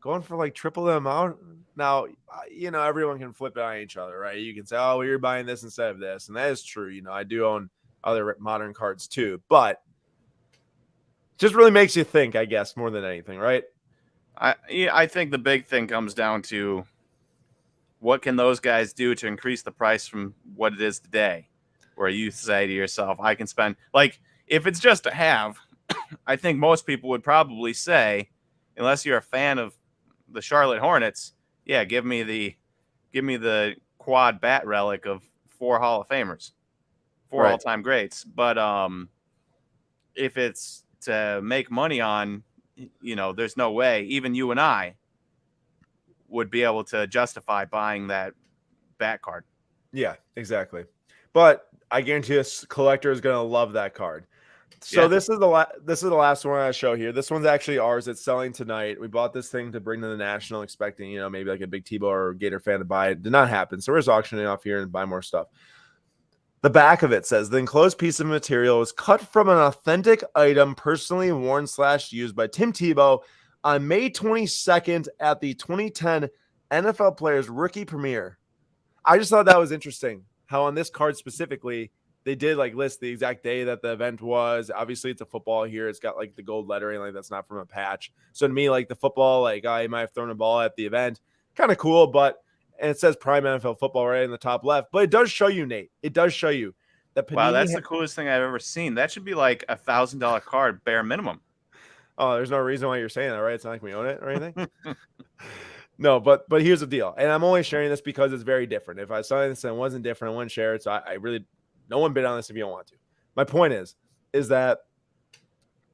Speaker 1: going for like triple the amount. Now, everyone can flip it on each other, right? You can say, oh, well, you're buying this instead of this. And that is true. I do own other modern cards too. But just really makes you think, I guess, more than anything, right?
Speaker 2: I think the big thing comes down to what can those guys do to increase the price from what it is today, where you say to yourself, I can spend, like, if it's just a have, I think most people would probably say, unless you're a fan of the Charlotte Hornets, yeah, give me the quad bat relic of 4 Hall of Famers, 4
Speaker 1: Right.
Speaker 2: all-time greats. But if it's to make money on, there's no way even you and I would be able to justify buying that bat card.
Speaker 1: Yeah, exactly. But I guarantee a collector is going to love that card. So
Speaker 2: Yeah.
Speaker 1: this is the last one I show here. This one's actually ours. It's selling tonight. We bought this thing to bring to the National, expecting, maybe like a big Tebow or Gator fan to buy it. Did not happen. So we're just auctioning off here and buy more stuff. The back of it says the enclosed piece of material is cut from an authentic item personally worn / used by Tim Tebow on May 22nd at the 2010 NFL Players Rookie Premiere. I just thought that was interesting how on this card specifically, they did like list the exact day that the event was. Obviously, it's a football here. It's got like the gold lettering, like that's not from a patch. So to me, like the football, like I might have thrown a ball at the event. Kind of cool, and it says Prime NFL Football right in the top left. But it does show you, Nate. It does show you that Panini.
Speaker 2: Wow, that's the coolest thing I've ever seen. That should be like $1,000 card, bare minimum.
Speaker 1: Oh, there's no reason why you're saying that, right? It's not like we own it or anything. No, but here's the deal. And I'm only sharing this because it's very different. If I saw this and it wasn't different, I wouldn't share it. So I really, no one bid on this if you don't want to. My point is that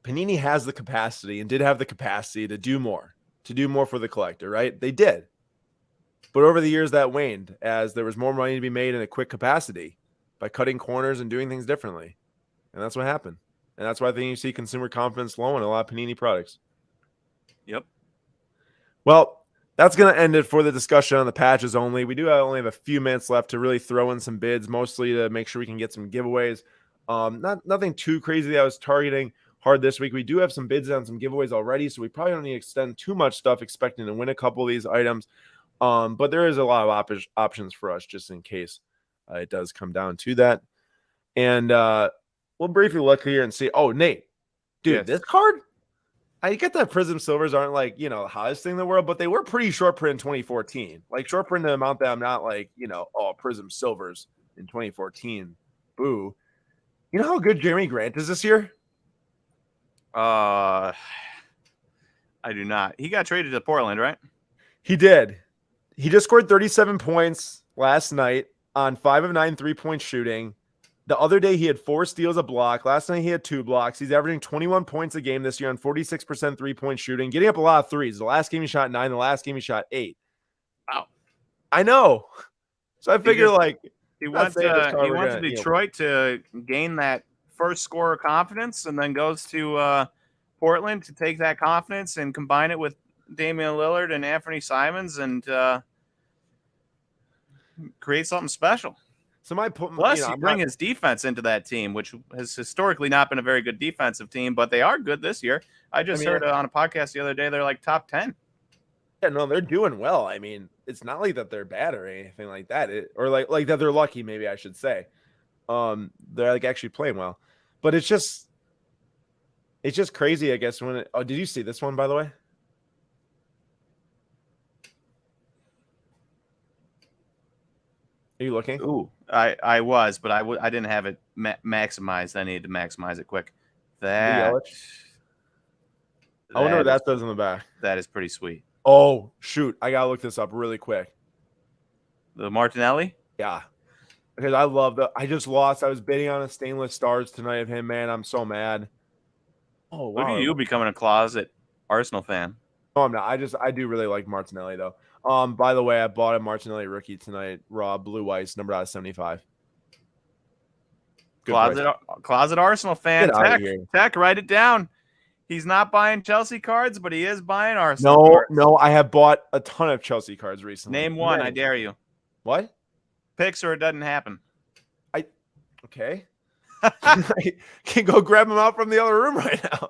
Speaker 1: Panini has the capacity and did have the capacity to do more for the collector, right? They did. But over the years that waned as there was more money to be made in a quick capacity by cutting corners and doing things differently. And that's what happened. And that's why I think you see consumer confidence low in a lot of Panini products.
Speaker 2: Yep.
Speaker 1: Well, that's going to end it for the discussion on the patches only. We do only have a few minutes left to really throw in some bids, mostly to make sure we can get some giveaways. Nothing too crazy that I was targeting hard this week. We do have some bids on some giveaways already, so we probably don't need to extend too much stuff expecting to win a couple of these items. But there is a lot of options for us just in case it does come down to that. And we'll briefly look here and see. Oh, Nate, dude,
Speaker 2: yes.
Speaker 1: This card? I get that Prism Silvers aren't like, the hottest thing in the world, but they were pretty short print in 2014. Like short print the amount that I'm not like, Prism Silvers in 2014. Boo. You know how good Jeremy Grant is this year?
Speaker 2: I do not. He got traded to Portland, right?
Speaker 1: He did. He just scored 37 points last night on 5 of 9 3-point shooting. The other day, he had 4 steals, a block. Last night, he had 2 blocks. He's averaging 21 points a game this year on 46% 3-point shooting, getting up a lot of threes. The last game, he shot 9. The last game, he shot 8.
Speaker 2: Wow.
Speaker 1: I know. So I figure,
Speaker 2: he went to Detroit to gain that first scorer confidence, and then goes to Portland to take that confidence and combine it with Damian Lillard and Anthony Simons and create something special.
Speaker 1: So
Speaker 2: Plus, you bring his defense into that team, which has historically not been a very good defensive team, but they are good this year. I heard on a podcast the other day they're like top 10.
Speaker 1: Yeah, no, they're doing well. I mean, it's not like that they're bad or anything like that, or like that they're lucky. Maybe I should say, they're like actually playing well, but it's just crazy, I guess. Did you see this one, by the way? Are you looking?
Speaker 2: Ooh, I was, but I didn't have it maximized. I needed to maximize it quick. I
Speaker 1: wonder what that says in the back.
Speaker 2: That is pretty sweet.
Speaker 1: Oh, shoot. I got to look this up really quick.
Speaker 2: The Martinelli?
Speaker 1: Yeah. Because I just lost. I was bidding on a stainless stars tonight of him, man. I'm so mad. Oh, wow.
Speaker 2: Look at you becoming a closet Arsenal fan.
Speaker 1: No, I'm not. I do really like Martinelli, though. By the way, I bought a Martinelli rookie tonight, raw blue ice, number out of 75.
Speaker 2: Closet Arsenal fan. Tech, write it down. He's not buying Chelsea cards, but he is buying Arsenal cards.
Speaker 1: No, I have bought a ton of Chelsea cards recently.
Speaker 2: Name one, I dare you.
Speaker 1: What?
Speaker 2: Picks or it doesn't happen.
Speaker 1: Okay. I can go grab them out from the other room right now.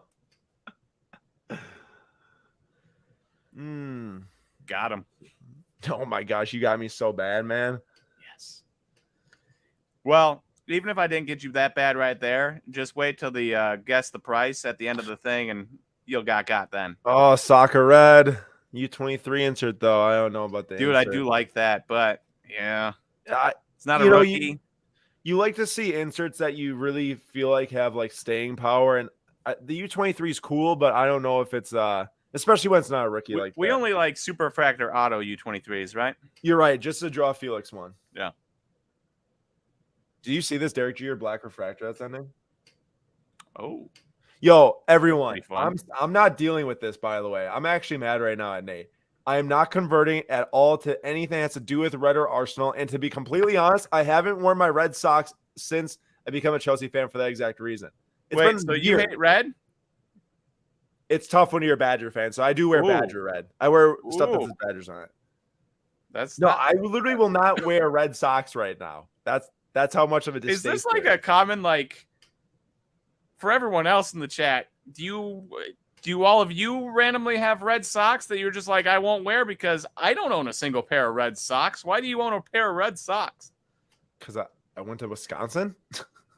Speaker 2: Got him.
Speaker 1: Oh my gosh, you got me so bad, man.
Speaker 2: Yes. Well, even if I didn't get you that bad right there, just wait till the guess the price at the end of the thing, and you'll got then.
Speaker 1: Oh, soccer red U23 insert though. I don't know about that.
Speaker 2: Dude, insert. I do like that, but yeah, it's not a
Speaker 1: rookie. You like to see inserts that you really feel like have like staying power, and the U23 is cool, but I don't know if it's especially when it's not a rookie.
Speaker 2: We only like super refractor auto U23s, right?
Speaker 1: You're right. Just to draw Felix one.
Speaker 2: Yeah.
Speaker 1: Do you see this Derek Jeter black refractor that's ending?
Speaker 2: Oh.
Speaker 1: Yo, everyone. I'm not dealing with this, by the way. I'm actually mad right now at Nate. I am not converting at all to anything that has to do with Red or Arsenal. And to be completely honest, I haven't worn my Red socks since I became a Chelsea fan for that exact reason.
Speaker 2: So you hate red?
Speaker 1: It's tough when you're a Badger fan. So I do wear Badger red. I wear stuff that says Badgers on it. I literally will not wear red socks right now. That's how much of a distaste.
Speaker 2: Is this like a common, like, for everyone else in the chat, do all of you randomly have red socks that you're just like, I won't wear because I don't own a single pair of red socks? Why do you own a pair of red socks?
Speaker 1: Because I went to Wisconsin.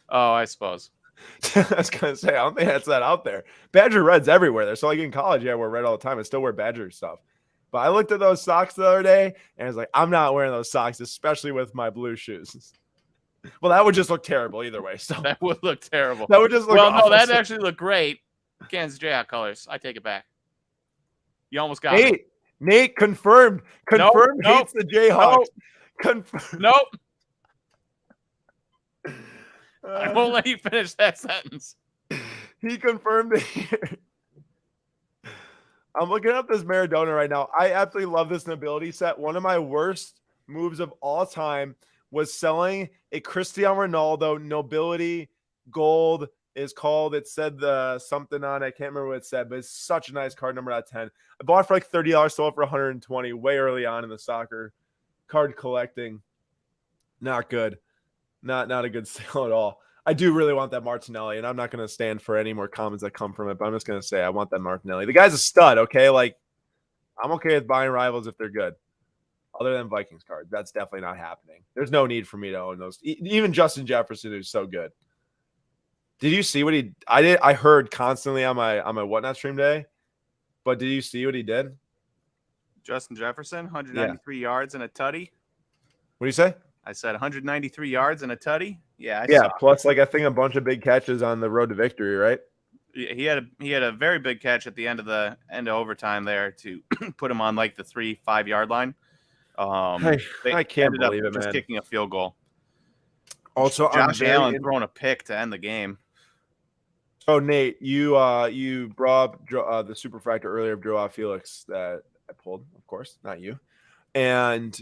Speaker 2: Oh, I suppose.
Speaker 1: I was going to say, I don't think that's that out there. Badger red's everywhere. They're so like in college, I wear red all the time. I still wear Badger stuff. But I looked at those socks the other day and I was like, I'm not wearing those socks, especially with my blue shoes. Well, that would just look terrible either way. So
Speaker 2: that would look terrible.
Speaker 1: That would just look awful.
Speaker 2: No, that actually looked great. Kansas Jayhawk colors. I take it back. You almost got it.
Speaker 1: Nate confirmed. Confirmed hates the Jayhawks.
Speaker 2: Nope. I won't let you finish that sentence.
Speaker 1: He confirmed it here. I'm looking up this Maradona right now. I absolutely love this nobility set. One of my worst moves of all time was selling a Cristiano Ronaldo nobility gold is called. It said something on it. I can't remember what it said, but it's such a nice card, number out of 10. I bought it for like $30, sold it for $120 way early on in the soccer card collecting. Not good. Not a good sale at all. I do really want that Martinelli, and I'm not going to stand for any more comments that come from it, but I'm just going to say I want that Martinelli. The guy's a stud, okay? Like, I'm okay with buying rivals if they're good. Other than Vikings cards, that's definitely not happening. There's no need for me to own those. Even Justin Jefferson, who's so good. Did you see what he? I heard constantly on my whatnot stream today, but did you see what he did?
Speaker 2: Justin Jefferson, 193 yards and a tutty.
Speaker 1: What do you say?
Speaker 2: I said 193 yards and a tutty. Yeah.
Speaker 1: Plus like I think a bunch of big catches on the road to victory, right?
Speaker 2: He had a very big catch at the end of overtime there to put him on like the 3-5 yard line. They
Speaker 1: I can't
Speaker 2: ended up
Speaker 1: believe it,
Speaker 2: just
Speaker 1: man.
Speaker 2: kicking a field goal.
Speaker 1: Also, I'm
Speaker 2: Josh
Speaker 1: very
Speaker 2: Allen throwing a pick to end the game.
Speaker 1: Oh, Nate, you brought up the superfractor earlier of Joao Felix that I pulled, of course, not you. And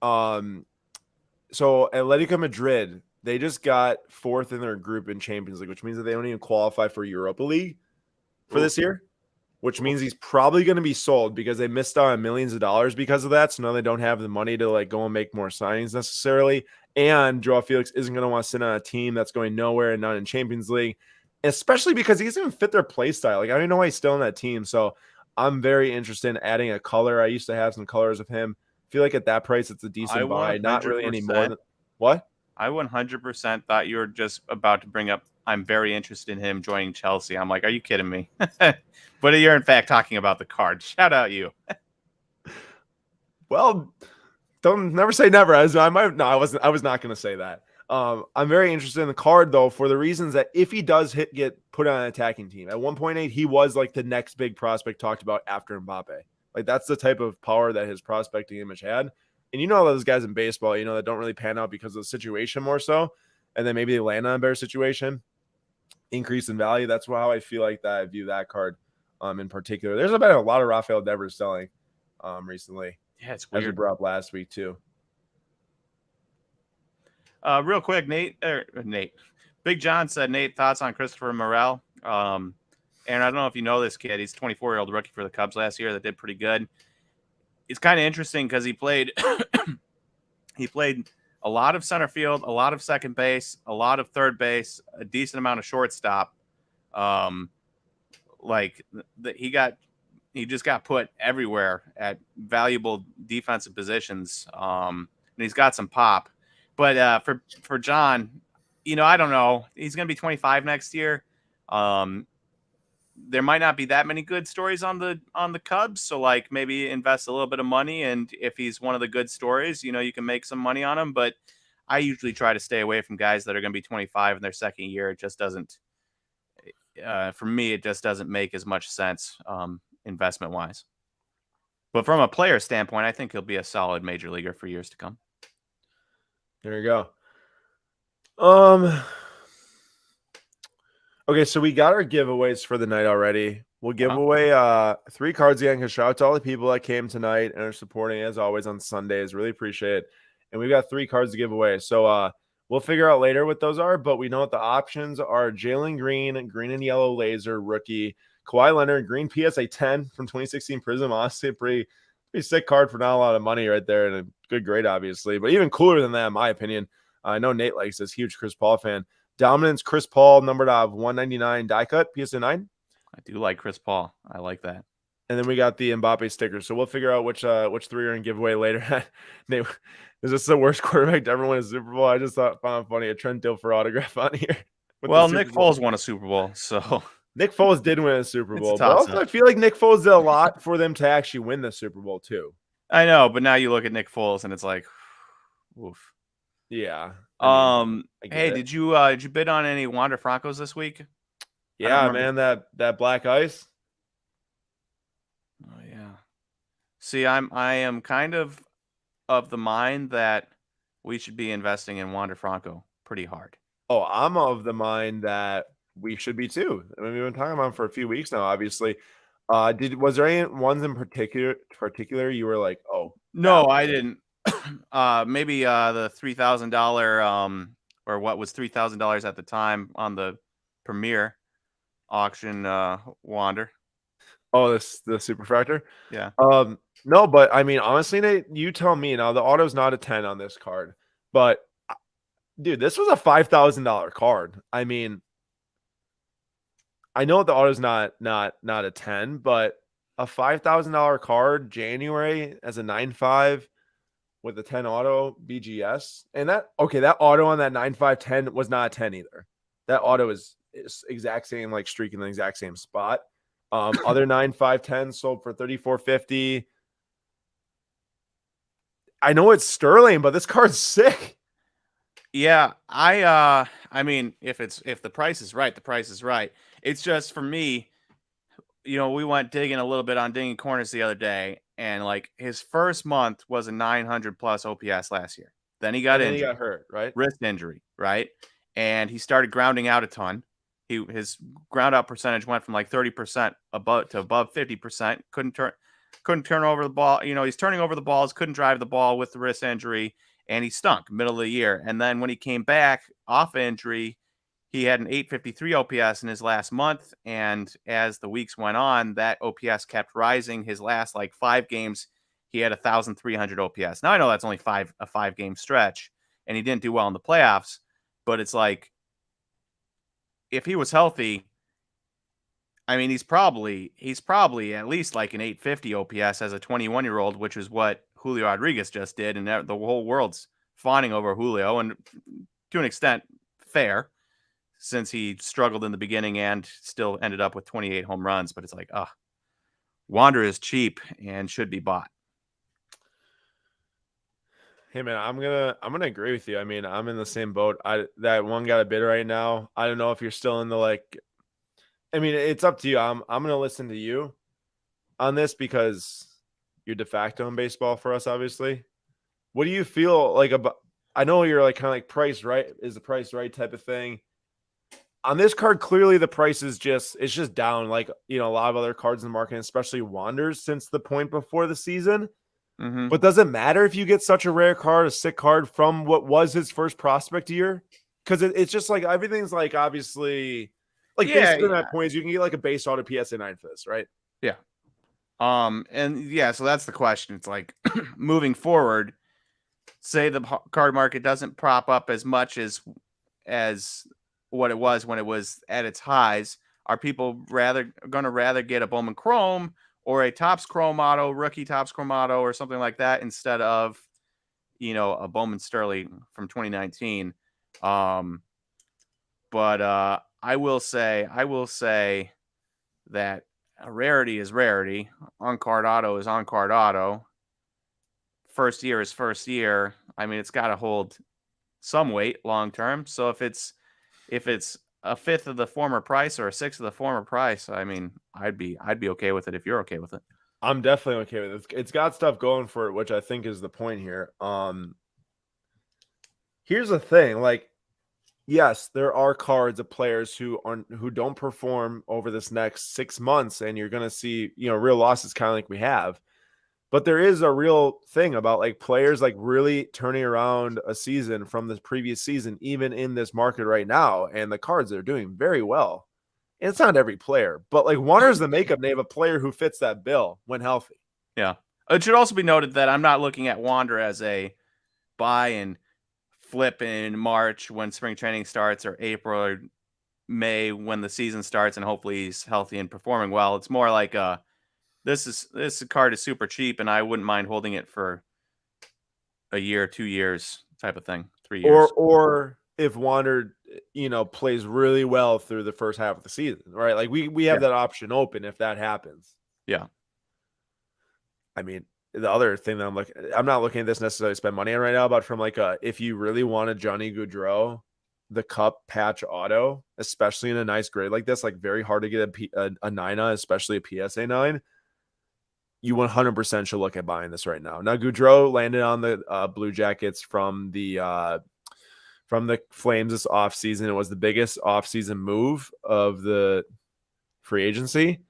Speaker 1: so Atletico Madrid, they just got fourth in their group in Champions League, which means that they don't even qualify for Europa League for
Speaker 2: Oof.
Speaker 1: this year, which
Speaker 2: Oof.
Speaker 1: means he's probably going to be sold because they missed out on millions of dollars because of that. So now they don't have the money to like go and make more signings necessarily. And Joao Felix isn't going to want to sit on a team that's going nowhere and not in Champions League, especially because he doesn't even fit their play style. Like, I don't even know why he's still in that team. So I'm very interested in adding a color. I used to have some colors of him. I feel like at that price, it's a
Speaker 2: I
Speaker 1: decent buy. Not really any more
Speaker 2: 100%.
Speaker 1: than what?
Speaker 2: I 100% thought you were just about to bring up. I'm very interested in him joining Chelsea. I'm like, are you kidding me? But you're in fact talking about the card. Shout out you.
Speaker 1: Well, don't never say never. As I might no, I wasn't. I was not going to say that. I'm very interested in the card though for the reasons that if he does get put on an attacking team at 1.8, he was like the next big prospect talked about after Mbappe. Like that's the type of power that his prospecting image had. And you know those guys in baseball, you know, that don't really pan out because of the situation more so, and then maybe they land on a better situation, increase in value. That's how I feel like that. I view that card in particular. There's been a lot of Rafael Devers selling recently.
Speaker 2: Yeah, it's
Speaker 1: As we
Speaker 2: weird.
Speaker 1: brought up last week too.
Speaker 2: Real quick, Nate. Big John said, Nate, thoughts on Christopher Morel? And I don't know if you know this kid. He's a 24-year-old rookie for the Cubs last year that did pretty good. It's kind of interesting because he played a lot of center field, a lot of second base, a lot of third base, a decent amount of shortstop. He just got put everywhere at valuable defensive positions. And he's got some pop. But for John, I don't know. He's going to be 25 next year. There might not be that many good stories on the Cubs, so like maybe invest a little bit of money, and if he's one of the good stories, you can make some money on him. But I usually try to stay away from guys that are going to be 25 in their second year. It just doesn't, for me, it just doesn't make as much sense investment wise. But from a player standpoint, I think he'll be a solid major leaguer for years to come.
Speaker 1: There you go. Okay, so we got our giveaways for the night already. We'll give away 3 cards again because shout out to all the people that came tonight and are supporting as always on Sundays. Really appreciate it. And we've got 3 cards to give away. So we'll figure out later what those are, but we know what the options are: Jalen Green, green and yellow laser rookie, Kawhi Leonard, green PSA 10 from 2016 Prism. Honestly, pretty sick card for not a lot of money right there, and a good grade, obviously. But even cooler than that, in my opinion. I know Nate likes this, huge Chris Paul fan. Dominance, Chris Paul, numbered out of 199 die cut, PSA 9.
Speaker 2: I do like Chris Paul. I like that.
Speaker 1: And then we got the Mbappe sticker. So we'll figure out which 3 are in giveaway later. Nate, is this the worst quarterback to ever win a Super Bowl? I just found it funny. A Trent Dilfer autograph on here.
Speaker 2: Well, Nick Foles won a Super Bowl, so
Speaker 1: Nick Foles did win a Super Bowl. But also,
Speaker 2: up.
Speaker 1: I feel like Nick Foles did a lot for them to actually win the Super Bowl too.
Speaker 2: I know, but now you look at Nick Foles and it's like, oof.
Speaker 1: Yeah.
Speaker 2: Hey, did you bid on any Wander Francos this week?
Speaker 1: Yeah, man, that black ice.
Speaker 2: Oh yeah. See, I am kind of the mind that we should be investing in Wander Franco pretty hard.
Speaker 1: Oh, I'm of the mind that we should be too. I mean, we've been talking about him for a few weeks now, obviously. Was there any ones in particular you were like, oh
Speaker 2: no, I didn't. Maybe the $3,000 or what was $3,000 at the time on the Premier auction Wander.
Speaker 1: Oh, the superfractor?
Speaker 2: Yeah.
Speaker 1: No, but I mean, honestly, Nate, you tell me now. The auto's not a 10 on this card, but dude, this was a $5,000 card. I mean, I know the auto's not a 10, but a $5,000 card January as a 9.5 with a 10 auto BGS. And that auto on that 9.5 was not a 10 either. That auto is exact same, like streak in the exact same spot. Other 9.5 sold for $3,450. I know it's Sterling, but this card's sick.
Speaker 2: Yeah, I mean, if the price is right, the price is right. It's just for me, we went digging a little bit on Digging Corners the other day, and like his first month was a 900 plus OPS last year. Then he got
Speaker 1: And then he
Speaker 2: injured,
Speaker 1: got hurt, right?
Speaker 2: wrist injury, right? And he started grounding out a ton. His ground out percentage went from like 30% above 50%. Couldn't turn over the ball. He's turning over the balls, couldn't drive the ball with the wrist injury, and he stunk middle of the year. And then when he came back off injury, he had an 853 OPS in his last month, and as the weeks went on, that OPS kept rising. His last like 5 games, he had 1,300 OPS. Now I know that's only a 5 game stretch, and he didn't do well in the playoffs, but it's like if he was healthy, I mean, he's probably at least like an 850 OPS as a 21-year-old, which is what Julio Rodriguez just did, and the whole world's fawning over Julio, and to an extent, fair, since he struggled in the beginning and still ended up with 28 home runs. But it's like, Wander is cheap and should be bought.
Speaker 1: Hey man, I'm gonna agree with you. I mean, I'm in the same boat. That one got a bid right now. I don't know if you're still in the like. I mean, it's up to you. I'm gonna listen to you on this because you're de facto in baseball for us, obviously. What do you feel like about? I know you're like kind of like price right is the price right type of thing. On this card, clearly the price is just down, like a lot of other cards in the market, especially Wanders since the point before the season.
Speaker 2: Mm-hmm.
Speaker 1: But does it matter if you get such a rare card, a sick card from what was his first prospect year? Because it's just like everything's like obviously like basically that point is you can get like a base auto PSA 9 for this, right?
Speaker 2: Yeah. And yeah, so that's the question. It's like moving forward, say the card market doesn't prop up as much as what it was when it was at its highs. Are people going to rather get a Bowman Chrome or a Topps Chrome Auto, rookie Topps Chrome Auto, or something like that instead of, a Bowman Sterling from 2019? But I will say that a rarity is rarity. On-card auto is on-card auto. First year is first year. I mean, it's got to hold some weight long term. So if it's a fifth of the former price or a sixth of the former price, I mean, I'd be okay with it if you're okay with it.
Speaker 1: I'm definitely okay with it. It's got stuff going for it, which I think is the point here. Here's the thing, like, yes, there are cards of players who don't perform over this next 6 months, and you're gonna see, real losses kind of like we have. But there is a real thing about like players like really turning around a season from the previous season, even in this market right now. And the cards are doing very well. And it's not every player, but like Wander's the makeup name of a player who fits that bill when healthy.
Speaker 2: Yeah. It should also be noted that I'm not looking at Wander as a buy and flip in March when spring training starts, or April or May when the season starts, and hopefully he's healthy and performing well. It's more like this card is super cheap, and I wouldn't mind holding it for a year, 2 years type of thing, 3 years.
Speaker 1: Or if Wander, plays really well through the first half of the season, right? Like we have that option open if that happens.
Speaker 2: Yeah.
Speaker 1: I mean, the other thing that I'm not looking at this necessarily to spend money on right now, but from like if you really want a Johnny Gaudreau, the Cup patch auto, especially in a nice grade like this, like very hard to get a 9, especially a PSA 9. You 100% should look at buying this right now. Now, Gaudreau landed on the Blue Jackets from the Flames this offseason. It was the biggest offseason move of the free agency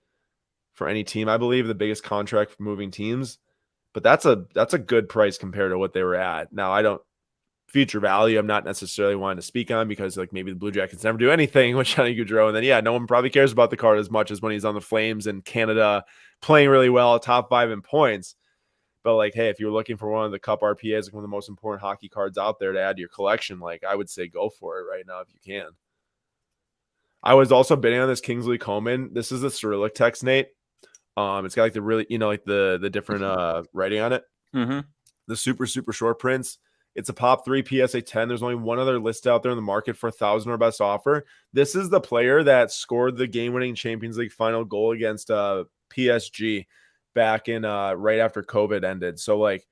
Speaker 1: for any team, I believe, the biggest contract for moving teams. But that's a good price compared to what they were at. Now, future value, I'm not necessarily wanting to speak on because like maybe the Blue Jackets never do anything with Johnny Gaudreau. And then, no one probably cares about the card as much as when he's on the Flames in Canada playing really well, top 5 in points. But like, hey, if you're looking for one of the Cup RPAs, like one of the most important hockey cards out there to add to your collection, like I would say go for it right now if you can. I was also bidding on this Kingsley Coman. This is the Cyrillic text, Nate. It's got like the really, like the different writing on it.
Speaker 2: Mm-hmm.
Speaker 1: The super, super short prints. It's a pop 3 PSA 10. There's only one other list out there in the market for 1,000 or best offer. This is the player that scored the game-winning Champions League final goal against PSG back in right after COVID ended. So like,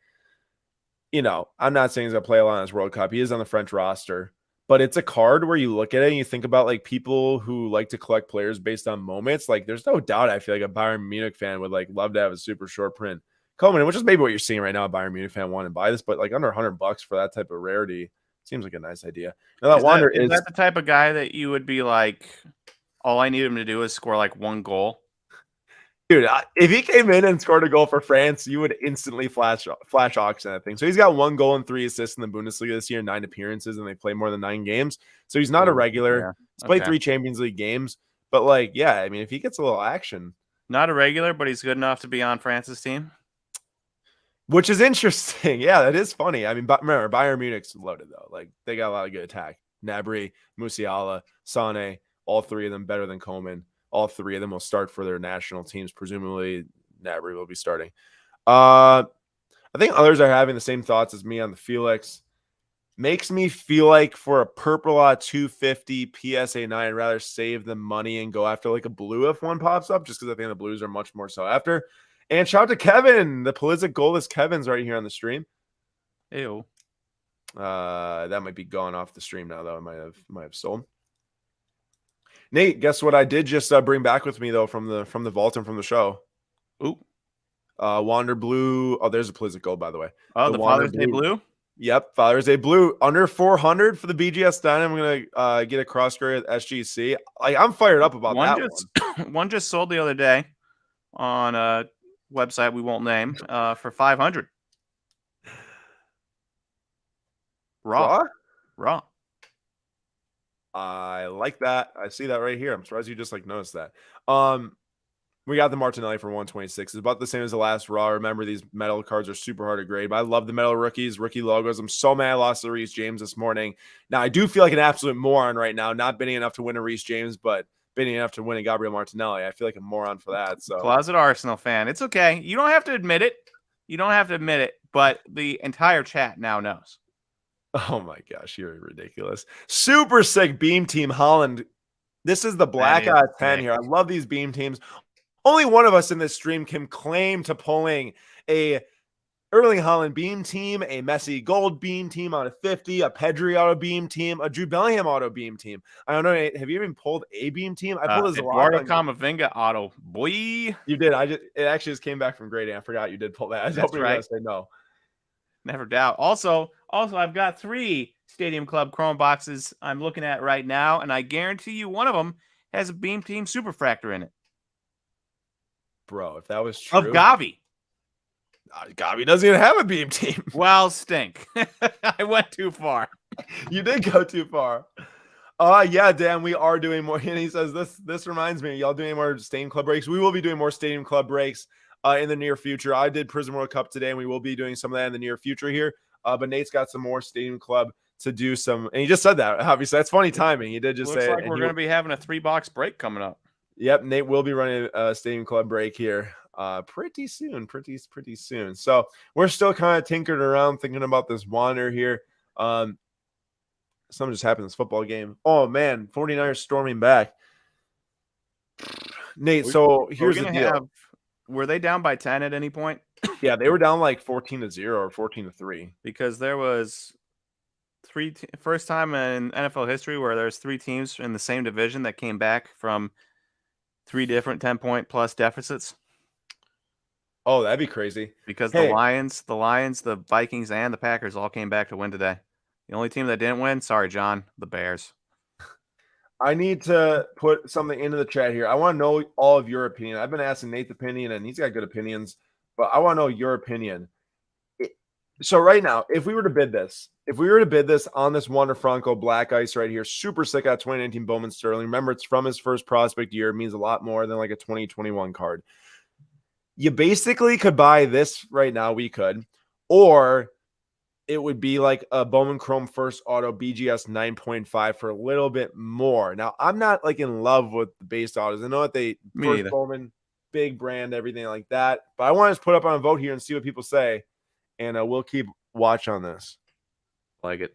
Speaker 1: I'm not saying he's gonna play a lot in this World Cup. He is on the French roster, but it's a card where you look at it and you think about like people who like to collect players based on moments. Like there's no doubt I feel like a Bayern Munich fan would like love to have a super short print Coleman, which is maybe what you're seeing right now. A Bayern Munich fan want to buy this, but like under $100 for that type of rarity seems like a nice idea. Now that Wander
Speaker 2: is that the type of guy that you would be like, all I need him to do is score like 1 goal?
Speaker 1: Dude, if he came in and scored a goal for France, you would instantly flash auction that thing. So he's got 1 goal and 3 assists in the Bundesliga this year, 9 appearances, and they play more than 9 games. So he's not a regular.
Speaker 2: Yeah.
Speaker 1: He's played 3 Champions League games. But like, yeah, I mean, if he gets a little action.
Speaker 2: Not a regular, but he's good enough to be on France's team.
Speaker 1: Which is interesting. Yeah, that is funny. I mean, remember, Bayern Munich's loaded, though. Like, they got a lot of good attack. Gnabry, Musiala, Sané, all 3 of them better than Coleman. All 3 of them will start for their national teams. Presumably, Gnabry will be starting. I think others are having the same thoughts as me on the Felix. Makes me feel like for a Purple 250 PSA 9, I'd rather save the money and go after like a blue if one pops up, just because I think the blues are much more so after. And shout out to Kevin. The Pulisic goalless Kevin's right here on the stream.
Speaker 2: Ew.
Speaker 1: That might be gone off the stream now, though. I might have sold. Nate, guess what I did just bring back with me though from the vault and from the show.
Speaker 2: Ooh.
Speaker 1: Wander Blue. Oh, there's a Pulisic gold, by the way.
Speaker 2: Oh, the Father's Day Blue?
Speaker 1: Yep, Father's Day Blue. Under 400 for the BGS 9. I'm gonna get a cross grade at SGC. Like, I'm fired up about that.
Speaker 2: One just sold the other day on a website we won't name for 500. Raw.
Speaker 1: I like that. I see that right here. I'm surprised you just like noticed that. We got the Martinelli for 126. It's about the same as the last Raw. Remember, these metal cards are super hard to grade, but I love the metal rookies, rookie logos. I'm so mad I lost to Reece James this morning. Now, I do feel like an absolute moron right now, not bidding enough to win a Reece James, but bidding enough to win a Gabriel Martinelli. I feel like a moron for that. So
Speaker 2: Closet Arsenal fan. It's okay. You don't have to admit it. But the entire chat now knows.
Speaker 1: Oh my gosh, you're ridiculous. Super sick beam team Holland. This is the black out of 10 here. I love these beam teams. Only one of us in this stream can claim to pulling a Erling Haaland beam team, a Messi gold beam team out of 50, a Pedri auto beam team, a Jude Bellingham auto beam team. I don't know. Have you even pulled a beam team? I pulled
Speaker 2: Eduardo Camavinga auto. Boy,
Speaker 1: you did. It actually just came back from grading. I forgot you did pull that. I was hoping you were gonna say no.
Speaker 2: Never doubt. Also, I've got 3 Stadium Club Chrome boxes I'm looking at right now, and I guarantee you one of them has a Beam Team Superfractor in it.
Speaker 1: Bro, if that was true.
Speaker 2: Of Gavi.
Speaker 1: Gavi doesn't even have a beam team.
Speaker 2: Well, stink. I went too far.
Speaker 1: You did go too far. Yeah, Dan, we are doing more. And he says, this reminds me, y'all doing more Stadium Club breaks? We will be doing more Stadium Club breaks in the near future. I did Prism World Cup today, and we will be doing some of that in the near future here. But Nate's got some more Stadium Club to do some, and he just said that. Obviously, that's funny timing. He did just say
Speaker 2: like we're going to be having a 3-box break coming up.
Speaker 1: Yep, Nate will be running a Stadium Club break here pretty soon, pretty soon. So we're still kind of tinkering around, thinking about this Wander here. Something just happened in this football game. Oh man, 49ers storming back. Nate, so here's the deal.
Speaker 2: Were they down by 10 at any point?
Speaker 1: Yeah, they were down like 14-0 or 14-3.
Speaker 2: Because there was first time in NFL history where there's 3 teams in the same division that came back from 3 different 10-point plus deficits.
Speaker 1: Oh, that'd be crazy.
Speaker 2: Because the Lions, the Vikings, and the Packers all came back to win today. The only team that didn't win, sorry, John, the Bears.
Speaker 1: I need to put something into the chat here. I want to know all of your opinion. I've been asking Nate's opinion, and he's got good opinions, but I want to know your opinion. So right now, if we were to bid this on this Wander Franco Black Ice right here, super sick at 2019 Bowman Sterling. Remember, it's from his first prospect year. It means a lot more than like a 2021 card. You basically could buy this right now. We could, or it would be like a Bowman Chrome First Auto BGS 9.5 for a little bit more. Now, I'm not like in love with the base autos. I know that first Bowman, big brand, everything like that. But I want to just put up on a vote here and see what people say. And we'll keep watch on this.
Speaker 2: Like it.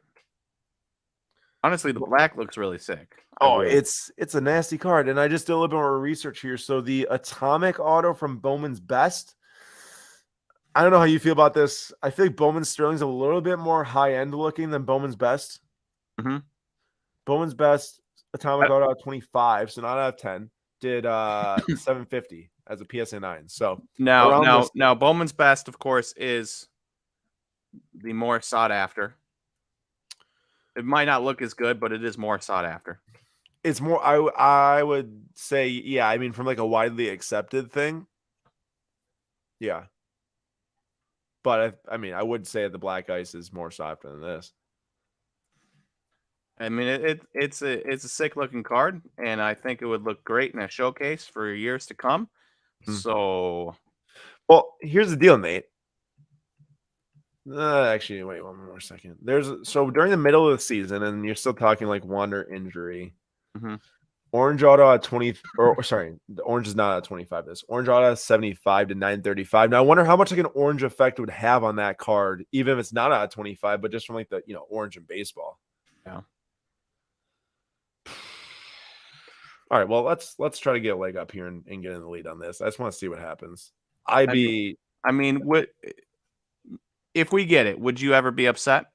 Speaker 2: Honestly, the black looks really sick.
Speaker 1: It's a nasty card. And I just did a little bit more research here. So the Atomic Auto from Bowman's Best. I don't know how you feel about this. I feel like Bowman Sterling's a little bit more high-end looking than Bowman's Best.
Speaker 2: Mm-hmm.
Speaker 1: Bowman's best atomic auto out of 25, so not out of 10. Did 750 as a PSA 9. So around this.
Speaker 2: Now Bowman's best, of course, is the more sought after. It might not look as good, but it is more sought after.
Speaker 1: It's more. I would say, yeah. I mean, from like a widely accepted thing. Yeah. But I mean, I would say the black ice is more softer than this.
Speaker 2: I mean, it's a sick looking card, and I think it would look great in a showcase for years to come. So,
Speaker 1: well, here's the deal, Nate. Actually, wait one more second. So during the middle of the season, and you're still talking like Wander injury. Orange auto at 20, or sorry, the orange is not at 25. This orange auto at 75 to 935. Now I wonder how much like an orange effect would have on that card, even if it's not at 25, but just from like the orange in baseball.
Speaker 2: Yeah.
Speaker 1: All right, well let's try to get a leg up here and get in the lead on this. I just want to see what happens.
Speaker 2: I mean, what if we get it? Would you ever be upset?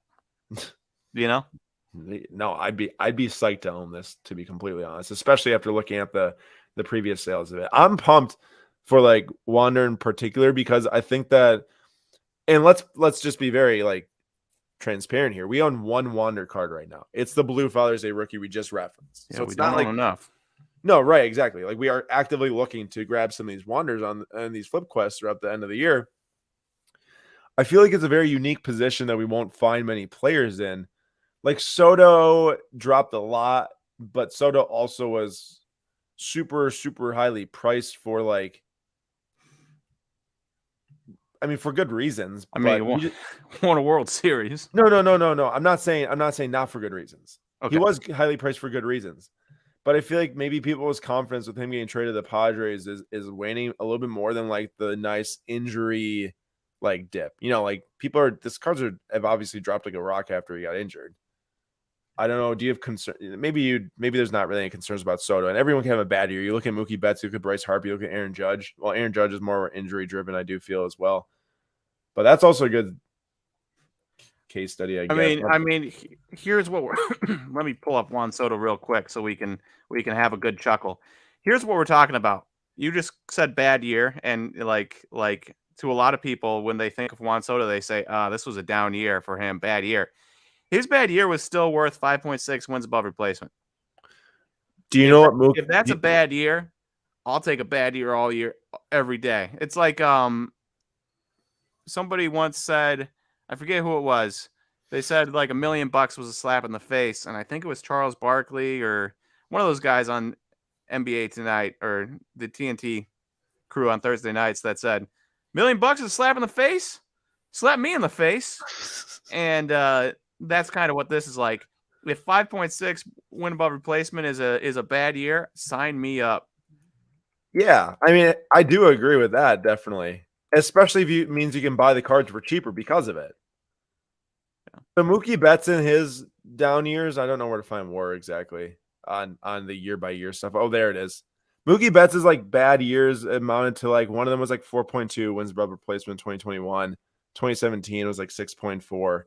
Speaker 1: No, I'd be psyched to own this, to be completely honest, especially after looking at the previous sales of it. I'm pumped for like Wander in particular because I think that, and let's just be very like transparent here. We own one Wander card right now. It's the Blue Father's Day rookie we just referenced.
Speaker 2: Yeah,
Speaker 1: so it's
Speaker 2: we don't
Speaker 1: not like
Speaker 2: enough.
Speaker 1: No, right, exactly. Like we are actively looking to grab some of these Wanders on these flip quests throughout the end of the year. I feel like it's a very unique position that we won't find many players in. Like Soto dropped a lot, but Soto also was super, super highly priced for like, I mean, for good reasons.
Speaker 2: I mean, he won a World Series.
Speaker 1: No. I'm not saying not for good reasons. Okay. He was highly priced for good reasons. But I feel like maybe people's confidence with him getting traded to the Padres is waning a little bit more than like the nice injury like dip. Like this cards have obviously dropped like a rock after he got injured. I don't know. Do you have concern? Maybe there's not really any concerns about Soto, and everyone can have a bad year. You look at Mookie Betts, you look at Bryce Harper, you look at Aaron Judge. Well, Aaron Judge is more injury driven, I do feel as well. But that's also a good case study, I guess.
Speaker 2: I mean, here's what we're. Let me pull up Juan Soto real quick so we can have a good chuckle. Here's what we're talking about. You just said bad year, and like to a lot of people, when they think of Juan Soto, they say, this was a down year for him, bad year. His bad year was still worth 5.6 wins above replacement.
Speaker 1: Do you know what Mookie?
Speaker 2: If that's a bad year, I'll take a bad year all year, every day. It's like somebody once said, I forget who it was. They said like $1 million was a slap in the face, and I think it was Charles Barkley or one of those guys on NBA Tonight or the TNT crew on Thursday nights that said, $1 million is a slap in the face? Slap me in the face. And that's kind of what this is like. If 5.6 win above replacement is a bad year, sign me up.
Speaker 1: Yeah, I mean, I do agree with that, definitely. Especially if it means you can buy the cards for cheaper because of it. Yeah. So Mookie Betts in his down years, I don't know where to find more exactly on the year-by-year stuff. Oh, there it is. Mookie Betts' is like bad years amounted to like, one of them was like 4.2 wins above replacement in 2021. 2017 was like 6.4.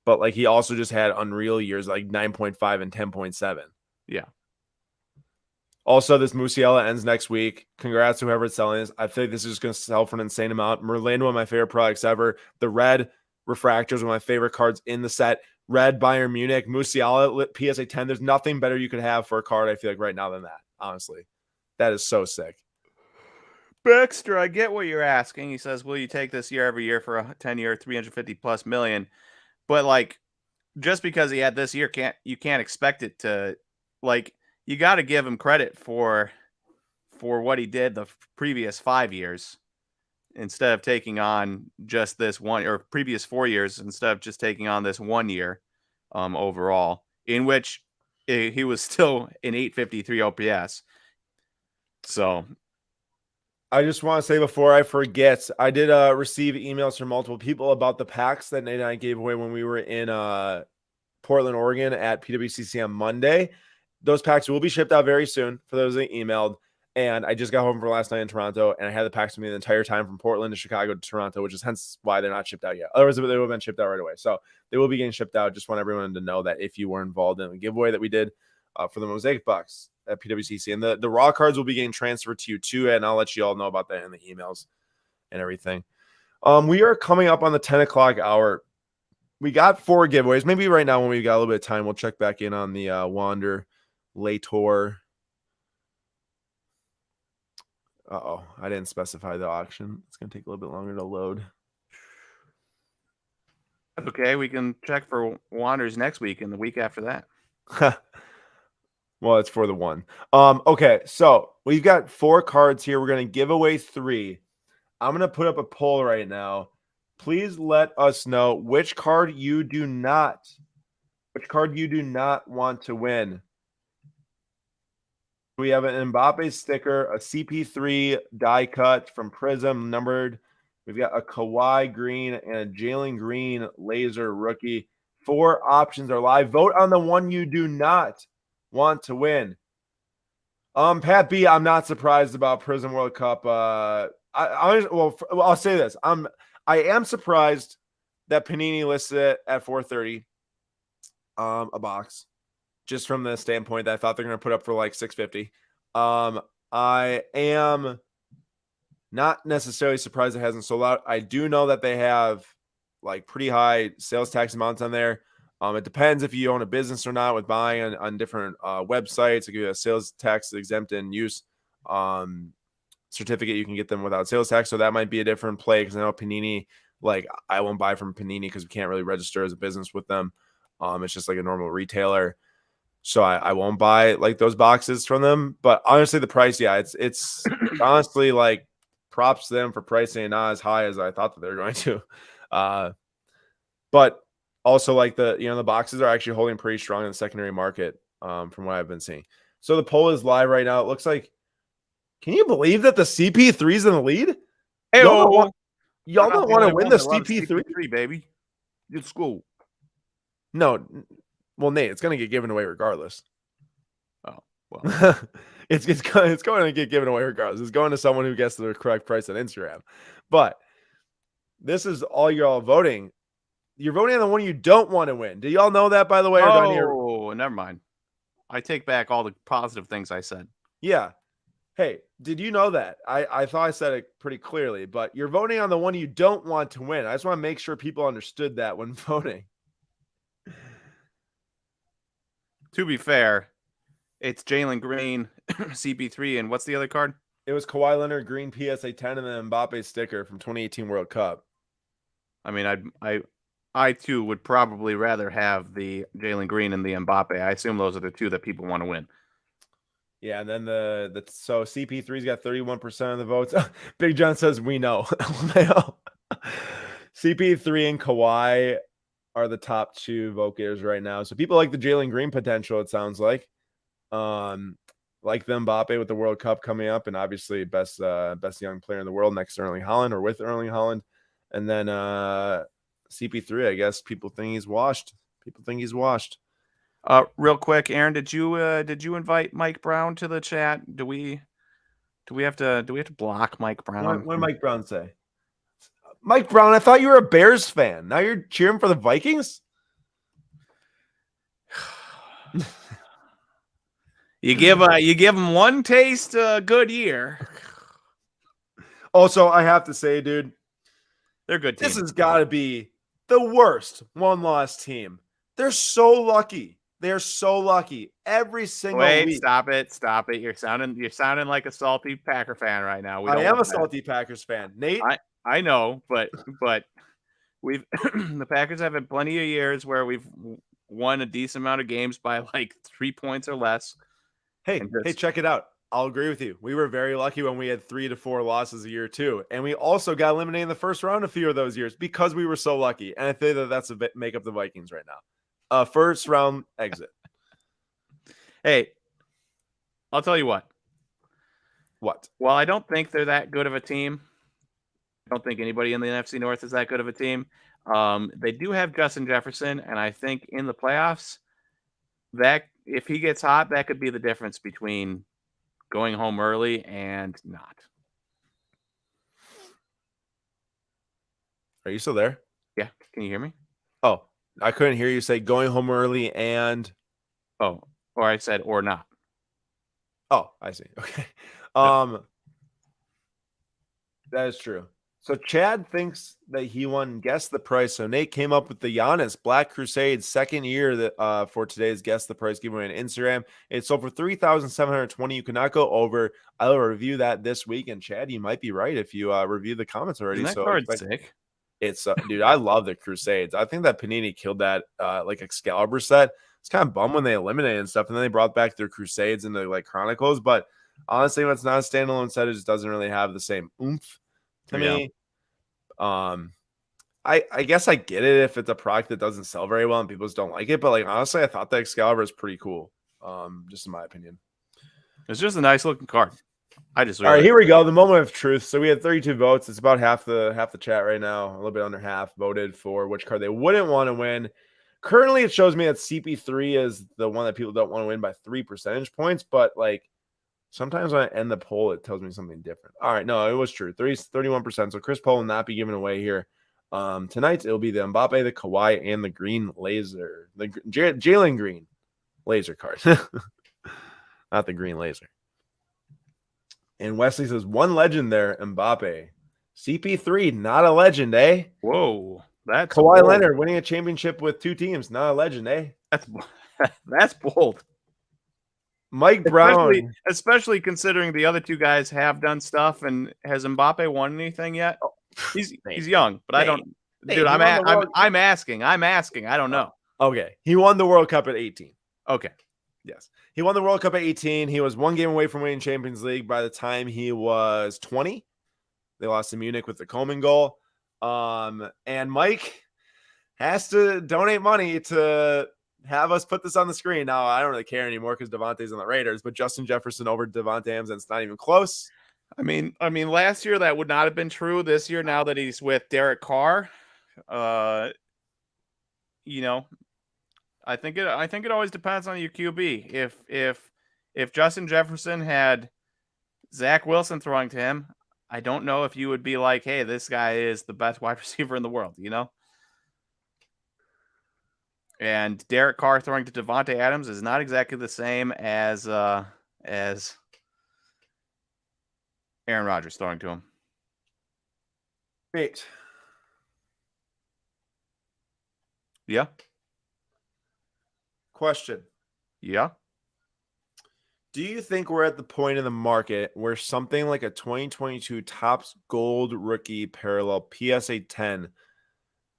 Speaker 1: But like he also just had unreal years like 9.5 and 10.7.
Speaker 2: Yeah.
Speaker 1: Also, this Musiala ends next week. Congrats to whoever's selling this. I think this is just going to sell for an insane amount. Merlin, one of my favorite products ever. The red refractors, one of my favorite cards in the set. Red Bayern Munich, Musiala, PSA 10. There's nothing better you could have for a card, I feel like, right now than that. Honestly, that is so sick.
Speaker 2: Baxter, I get what you're asking. He says, will you take this year every year for a 10-year, 350 plus million? But like, just because he had this year, you can't expect it to, like, you got to give him credit for what he did the previous 5 years instead of taking on just this one, or previous 4 years instead of just taking on this 1 year overall, in which he was still an 853 OPS. So
Speaker 1: I just want to say before I forget, I did receive emails from multiple people about the packs that Nate and I gave away when we were in Portland, Oregon at PWCC on Monday. Those packs will be shipped out very soon for those that emailed. And I just got home from last night in Toronto, and I had the packs with me the entire time from Portland to Chicago to Toronto, which is hence why they're not shipped out yet. Otherwise, they would have been shipped out right away. So they will be getting shipped out. Just want everyone to know that if you were involved in the giveaway that we did for the Mosaic box at PWCC, and the raw cards will be getting transferred to you too, and I'll let you all know about that in the emails and everything. We are coming up on the 10 o'clock hour. We got 4 giveaways. Maybe right now when we got a little bit of time, we'll check back in on the Wander Lator. Uh-oh, I didn't specify the auction. It's going to take a little bit longer to load.
Speaker 2: That's okay. We can check for Wanders next week and the week after that.
Speaker 1: Well, it's for the one. Okay, so we've got 4 cards here. We're going to give away 3. I'm going to put up a poll right now. Please let us know which card you do not want to win. We have an Mbappe sticker, a CP3 die cut from Prism numbered. We've got a Kawhi green and a Jalen Green laser rookie. 4 options are live. Vote on the one you do not want to win. Pat B, I'm not surprised about Prism World Cup. I'll say this. I am surprised that Panini listed it at $430 a box, just from the standpoint that I thought they're going to put up for like $650. I am not necessarily surprised it hasn't sold out. I do know that they have like pretty high sales tax amounts on there. It depends if you own a business or not with buying on different websites. They give you a sales tax exempt and use certificate. You can get them without sales tax. So that might be a different play because I know Panini, like I won't buy from Panini because we can't really register as a business with them. It's just like a normal retailer. So I won't buy like those boxes from them. But honestly, the price, yeah, it's honestly like props to them for pricing not as high as I thought that they were going to. But also like the boxes are actually holding pretty strong in the secondary market from what I've been seeing. So the poll is live right now. It looks like, can you believe that the CP3 is in the lead?
Speaker 2: Hey,
Speaker 1: y'all don't want to win the
Speaker 2: CP3, baby. Good school.
Speaker 1: No. Well, Nate, it's going to get given away regardless.
Speaker 2: Oh, well.
Speaker 1: it's going to get given away regardless. It's going to someone who gets the correct price on Instagram. But this is all y'all voting. You're voting on the one you don't want to win. Do y'all know that, by the way?
Speaker 2: Oh, never mind. I take back all the positive things I said.
Speaker 1: Yeah. Hey, did you know that? I thought I said it pretty clearly, but you're voting on the one you don't want to win. I just want to make sure people understood that when voting.
Speaker 2: To be fair, it's Jalen Green, CP3, and what's the other card?
Speaker 1: It was Kawhi Leonard, green PSA 10, and then Mbappe sticker from 2018 World Cup.
Speaker 2: I mean, I too would probably rather have the Jalen Green and the Mbappe. I assume those are the 2 that people want to win.
Speaker 1: Yeah, and then so CP3's got 31% of the votes. Big John says we know. CP3 and Kawhi are the top 2 vote getters right now. So people like the Jalen Green potential, it sounds like. Like the Mbappe with the World Cup coming up, and obviously best young player in the world next to Erling Haaland or with Erling Haaland. And then CP3, I guess people think he's washed.
Speaker 2: Real quick, Aaron, did you invite Mike Brown to the chat? Do we have to block Mike Brown?
Speaker 1: What did Mike Brown say? Mike Brown, I thought you were a Bears fan. Now you're cheering for the Vikings?
Speaker 2: You give them one taste a good year.
Speaker 1: Also, I have to say, dude,
Speaker 2: they're good team.
Speaker 1: This has got to be the worst one-loss team. They're so lucky. They're so lucky every single week.
Speaker 2: Stop it. You're sounding like a salty Packer fan right now.
Speaker 1: I am a salty Packers fan. Nate,
Speaker 2: I know, but we've the Packers have had plenty of years where we've won a decent amount of games by like 3 points or less.
Speaker 1: Hey, check it out. I'll agree with you. We were very lucky when we had 3 to 4 losses a year too, and we also got eliminated in the first round a few of those years because we were so lucky. And I think that's a bit make up the Vikings right now. First round exit.
Speaker 2: Hey, I'll tell you what.
Speaker 1: What?
Speaker 2: Well, I don't think they're that good of a team. I don't think anybody in the NFC North is that good of a team. They do have Justin Jefferson, and I think in the playoffs, that if he gets hot, that could be the difference between going home early and not.
Speaker 1: Are you still there?
Speaker 2: Yeah, can you hear me?
Speaker 1: Oh, I couldn't hear you say going home early and.
Speaker 2: Oh, or I said or not.
Speaker 1: Oh, I see. Okay.
Speaker 2: No.
Speaker 1: That is true. So Chad thinks that he won Guess the Price. So Nate came up with the Giannis Black Crusade second year that for today's Guess the Price giveaway on Instagram. It sold for 3,720. You cannot go over. I'll review that this week. And Chad, you might be right if you review the comments already.
Speaker 2: Isn't that
Speaker 1: So
Speaker 2: card
Speaker 1: expect
Speaker 2: sick?
Speaker 1: it's dude, I love the Crusades. I think that Panini killed that like Excalibur set. It's kind of bummed when they eliminated and stuff, and then they brought back their Crusades and the like Chronicles. But honestly, when it's not a standalone set, it just doesn't really have the same oomph to me. I guess I get it if it's a product that doesn't sell very well and people just don't like it. But like honestly, I thought the Excalibur is pretty cool. Just in my opinion.
Speaker 2: It's just a nice looking card. I just
Speaker 1: All right, here we go. The moment of truth. So we had 32 votes. It's about half the chat right now. A little bit under half voted for which card they wouldn't want to win. Currently, it shows me that CP3 is the one that people don't want to win by 3 percentage points. But like sometimes when I end the poll, it tells me something different. All right, no, it was true. 31%. So Chris Paul will not be given away here. Tonight it'll be the Mbappe, the Kawhi, and the green laser. The Jalen Green laser card. Not the green laser. And Wesley says, one legend there, Mbappe. CP3, not a legend, eh?
Speaker 2: Whoa. That's
Speaker 1: Kawhi
Speaker 2: bold.
Speaker 1: Leonard winning a championship with 2 teams, not a legend, eh?
Speaker 2: That's bold.
Speaker 1: Mike Brown.
Speaker 2: Especially considering the other two guys have done stuff. And has Mbappe won anything yet? He's young, but I don't. Dude, I'm asking. I don't know.
Speaker 1: Okay. He won the World Cup at 18.
Speaker 2: Okay.
Speaker 1: Yes. He won the World Cup at 18. He was 1 game away from winning Champions League by the time he was 20. They lost to Munich with the Coleman goal. And Mike has to donate money to have us put this on the screen. Now, I don't really care anymore because Devontae's on the Raiders, but Justin Jefferson over Devontae Adams, and it's not even close.
Speaker 2: I mean, last year that would not have been true. This year, now that he's with Derek Carr, I think it always depends on your QB. If Justin Jefferson had Zach Wilson throwing to him, I don't know if you would be like, hey, this guy is the best wide receiver in the world, And Derek Carr throwing to Devontae Adams is not exactly the same as Aaron Rodgers throwing to him.
Speaker 1: Great.
Speaker 2: Yeah.
Speaker 1: Question.
Speaker 2: Yeah.
Speaker 1: Do you think we're at the point in the market where something like a 2022 Topps Gold Rookie Parallel PSA 10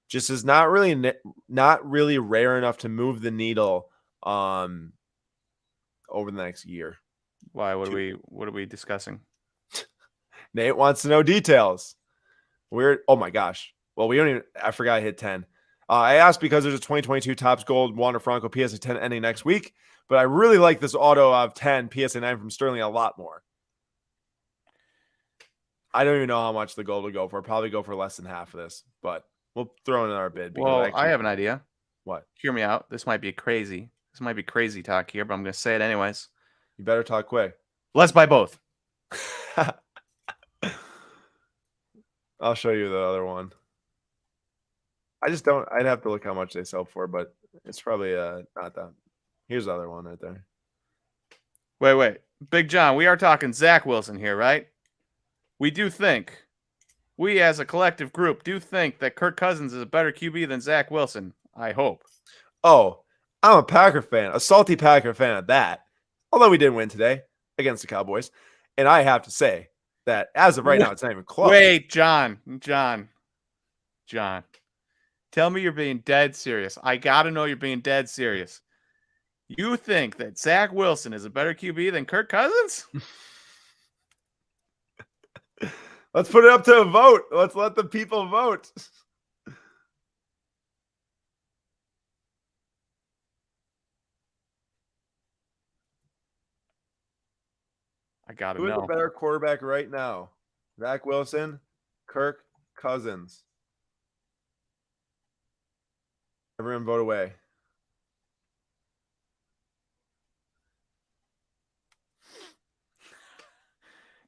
Speaker 1: just is not really rare enough to move the needle over the next year?
Speaker 2: Why? What are we discussing?
Speaker 1: Nate wants to know details. Oh my gosh. Well, I forgot I hit 10. I asked because there's a 2022 Topps Gold Wander Franco PSA 10 ending next week, but I really like this auto of 10 PSA 9 from Sterling a lot more. I don't even know how much the gold will go for. Probably go for less than half of this, but we'll throw in our bid.
Speaker 2: Well, I have an idea.
Speaker 1: What?
Speaker 2: Hear me out. This might be crazy talk here, but I'm going to say it anyways.
Speaker 1: You better talk quick.
Speaker 2: Let's buy both.
Speaker 1: I'll show you the other one. I'd have to look how much they sell for, but it's probably not that. Here's the other one right there.
Speaker 2: Wait. Big John, we are talking Zach Wilson here, right? We as a collective group do think that Kirk Cousins is a better QB than Zach Wilson. I hope.
Speaker 1: Oh, I'm a Packer fan, a salty Packer fan at that. Although we didn't win today against the Cowboys. And I have to say that as of right now, it's not even close.
Speaker 2: Wait, John. Tell me you're being dead serious. I got to know you're being dead serious. You think that Zach Wilson is a better QB than Kirk Cousins?
Speaker 1: Let's put it up to a vote. Let's let the people vote.
Speaker 2: I got to know.
Speaker 1: Who is a better quarterback right now? Zach Wilson, Kirk Cousins. Everyone vote away.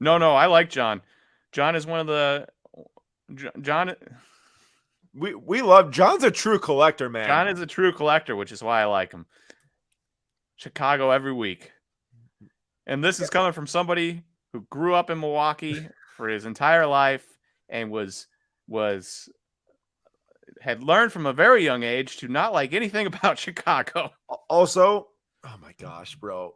Speaker 2: No, I like John. John is one of the John.
Speaker 1: We love John's a true collector, man.
Speaker 2: John is a true collector, which is why I like him. Chicago every week. And this is coming from somebody who grew up in Milwaukee for his entire life and had learned from a very young age to not like anything about Chicago.
Speaker 1: Also, oh my gosh, bro.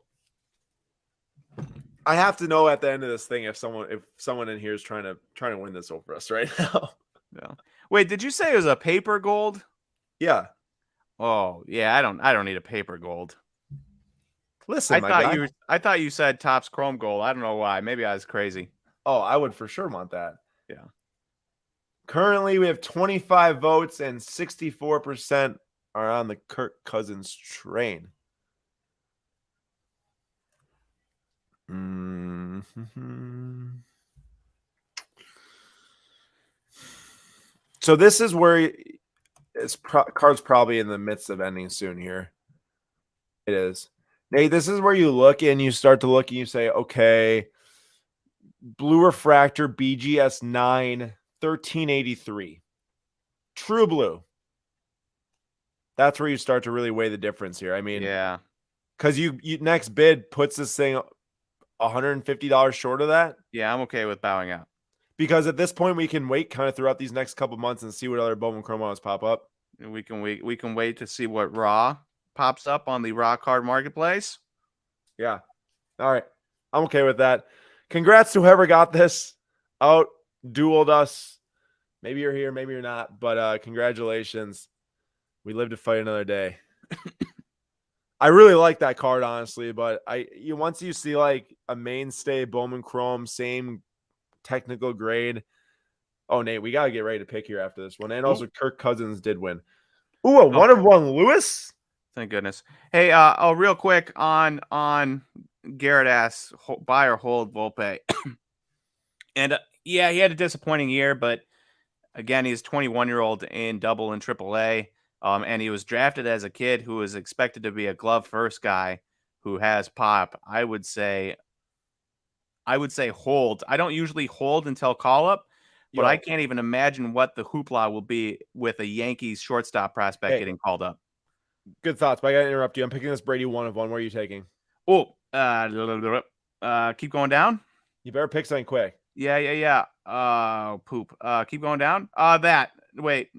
Speaker 1: I have to know at the end of this thing if someone in here is trying to win this over us right now.
Speaker 2: No. Wait, did you say it was a paper gold?
Speaker 1: Yeah.
Speaker 2: Oh, yeah, I don't need a paper gold.
Speaker 1: Listen,
Speaker 2: I thought you said Topps Chrome Gold. I don't know why. Maybe I was crazy.
Speaker 1: Oh, I would for sure want that.
Speaker 2: Yeah.
Speaker 1: Currently, we have 25 votes and 64% are on the Kirk Cousins train. So this is where card's probably in the midst of ending soon here. It is. Nate, this is where you look and you start to look and you say, okay, Blue Refractor BGS 9, 1383. True Blue. That's where you start to really weigh the difference here. I mean,
Speaker 2: yeah.
Speaker 1: Because you next bid puts this thing $150 short of that.
Speaker 2: Yeah, I'm okay with bowing out.
Speaker 1: Because at this point, we can wait kind of throughout these next couple months and see what other Bowman Chrome models pop up.
Speaker 2: We can wait to see what raw pops up on the raw card marketplace.
Speaker 1: Yeah. All right. I'm okay with that. Congrats to whoever got this out, dueled us. Maybe you're here, maybe you're not, but congratulations. We live to fight another day. I really like that card, honestly, but once you see like a mainstay Bowman Chrome, same technical grade. Oh, Nate, we gotta get ready to pick here after this one. And also, Kirk Cousins did win. Ooh, a 1-of-1 Lewis.
Speaker 2: Thank goodness. Hey, real quick on Garrett asks buy or hold Volpe, and yeah, he had a disappointing year, but again, he's 21-year-old in double and triple A. And he was drafted as a kid who was expected to be a glove first guy who has pop. I would say hold. I don't usually hold until call up, but I can't even imagine what the hoopla will be with a Yankees shortstop prospect getting called up.
Speaker 1: Good thoughts, but I gotta interrupt you. I'm picking this Brady 1-of-1. What are you taking?
Speaker 2: Oh, keep going down.
Speaker 1: You better pick something quick.
Speaker 2: Yeah. Poop. Keep going down. Wait.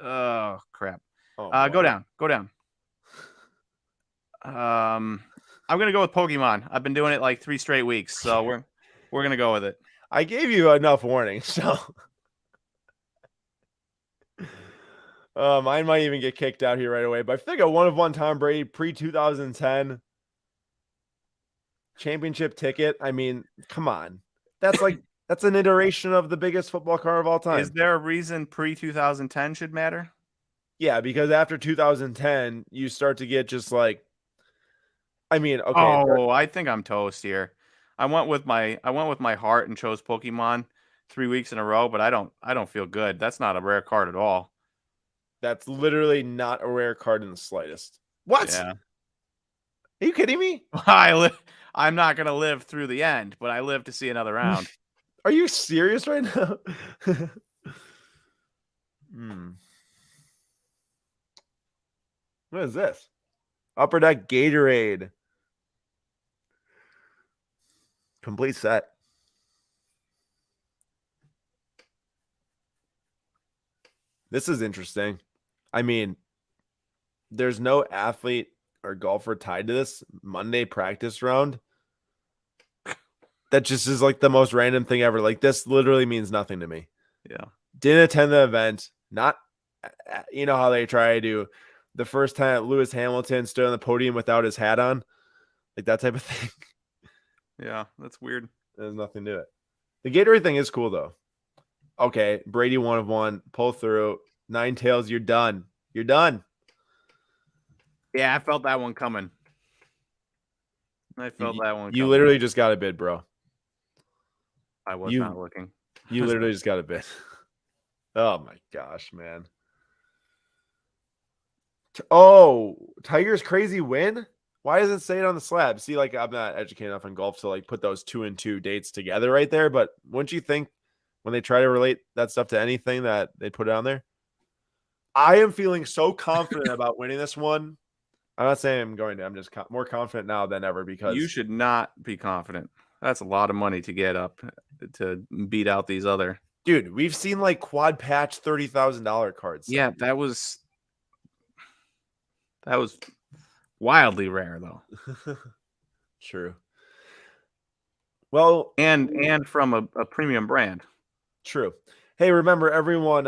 Speaker 2: Oh crap. Go down. I'm gonna go with Pokemon. I've been doing it like 3 straight weeks, so we're gonna go with it.
Speaker 1: I gave you enough warning, so mine might even get kicked out here right away. But I think a 1-of-1 Tom Brady pre-2010 championship ticket. I mean, come on, that's an iteration of the biggest football card of all time.
Speaker 2: Is there a reason pre-2010 should matter?
Speaker 1: Yeah, because after 2010, you start to get just like, I mean, okay.
Speaker 2: Oh, I think I'm toast here. I went with my heart and chose Pokemon 3 weeks in a row, but I don't feel good. That's not a rare card at all.
Speaker 1: That's literally not a rare card in the slightest. What?
Speaker 2: Yeah.
Speaker 1: Are you kidding me?
Speaker 2: I'm not gonna live through the end, but I live to see another round.
Speaker 1: Are you serious right now? What is this? Upper Deck Gatorade. Complete set. This is interesting. I mean, there's no athlete or golfer tied to this Monday practice round. That just is like the most random thing ever. Like, this literally means nothing to me.
Speaker 2: Yeah.
Speaker 1: Didn't attend the event. Not, you know how they try to do the first time Lewis Hamilton stood on the podium without his hat on. Like that type of thing.
Speaker 2: Yeah, that's weird.
Speaker 1: There's nothing to it. The Gatorade thing is cool, though. Okay, Brady 1-of-1. Pull through. 9 tails. You're done. You're done.
Speaker 2: Yeah, I felt that one coming.
Speaker 1: You literally just got a bid, bro.
Speaker 2: I was not looking.
Speaker 1: You literally just got a bid. Oh, my gosh, man. Oh, Tigers crazy win? Why does it say it on the slab? See, like, I'm not educated enough on golf to like put those 2 and 2 dates together right there. But wouldn't you think when they try to relate that stuff to anything that they put it on there? I am feeling so confident about winning this one. I'm not saying I'm going to. I'm just more confident now than ever because
Speaker 2: You should not be confident. That's a lot of money to get up to beat out these other.
Speaker 1: dude, we've seen like quad patch $30,000 cards.
Speaker 2: Yeah, that was wildly rare though.
Speaker 1: True. Well,
Speaker 2: and from a premium brand.
Speaker 1: true. Hey, remember everyone,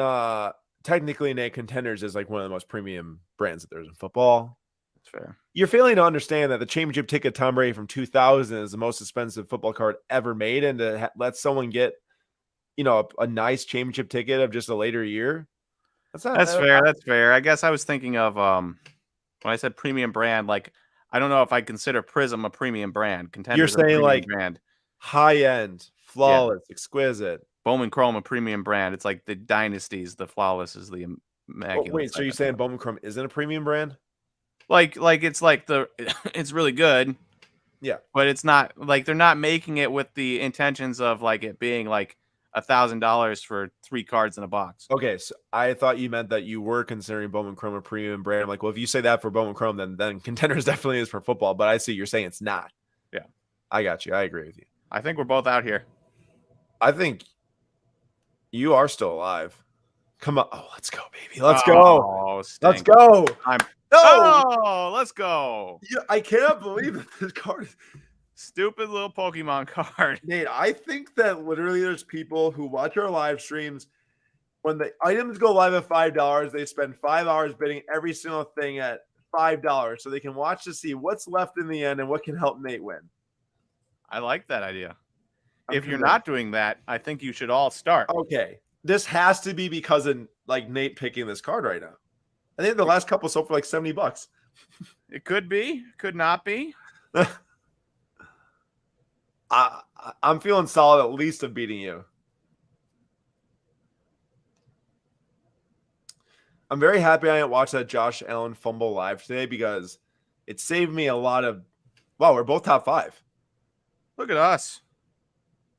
Speaker 1: technically Nate Contenders is like one of the most premium brands that there's in football.
Speaker 2: That's fair.
Speaker 1: You're failing to understand that the championship ticket Tom Brady from 2000 is the most expensive football card ever made, and to let someone get, a nice championship ticket of just a later year.
Speaker 2: That's fair. That's fair. I guess I was thinking of when I said premium brand, like I don't know if I consider Prism a premium brand. Contenders
Speaker 1: You're saying like
Speaker 2: brand.
Speaker 1: High end, flawless, exquisite.
Speaker 2: Bowman Chrome a premium brand. It's like the Dynasties, the Flawless is the immaculate.
Speaker 1: Wait, so you're saying Bowman Chrome isn't a premium brand?
Speaker 2: Like it's like it's really good.
Speaker 1: Yeah.
Speaker 2: But it's not like they're not making it with the intentions of like it being like $1,000 for 3 cards in a box.
Speaker 1: Okay, so I thought you meant that you were considering Bowman Chrome a premium brand. I'm like, well, if you say that for Bowman Chrome, then Contenders definitely is for football. But I see you're saying it's not.
Speaker 2: Yeah.
Speaker 1: I got you. I agree with you.
Speaker 2: I think we're both out here.
Speaker 1: I think you are still alive. Come on. Oh, let's go, baby. Let's go. Let's go.
Speaker 2: Let's go.
Speaker 1: Yeah, I cannot believe that this card is
Speaker 2: stupid little Pokemon card.
Speaker 1: Nate, I think that literally there's people who watch our live streams. When the items go live at $5, they spend 5 hours bidding every single thing at $5 so they can watch to see what's left in the end and what can help Nate win.
Speaker 2: I like that idea. If you're not doing that, I think you should all start.
Speaker 1: Okay. This has to be because of like Nate picking this card right now. I think the last couple sold for like $70.
Speaker 2: It could be, could not be.
Speaker 1: I'm feeling solid at least of beating you. I'm very happy I didn't watch that Josh Allen fumble live today because it saved me a lot of. Wow, we're both top 5.
Speaker 2: Look at us.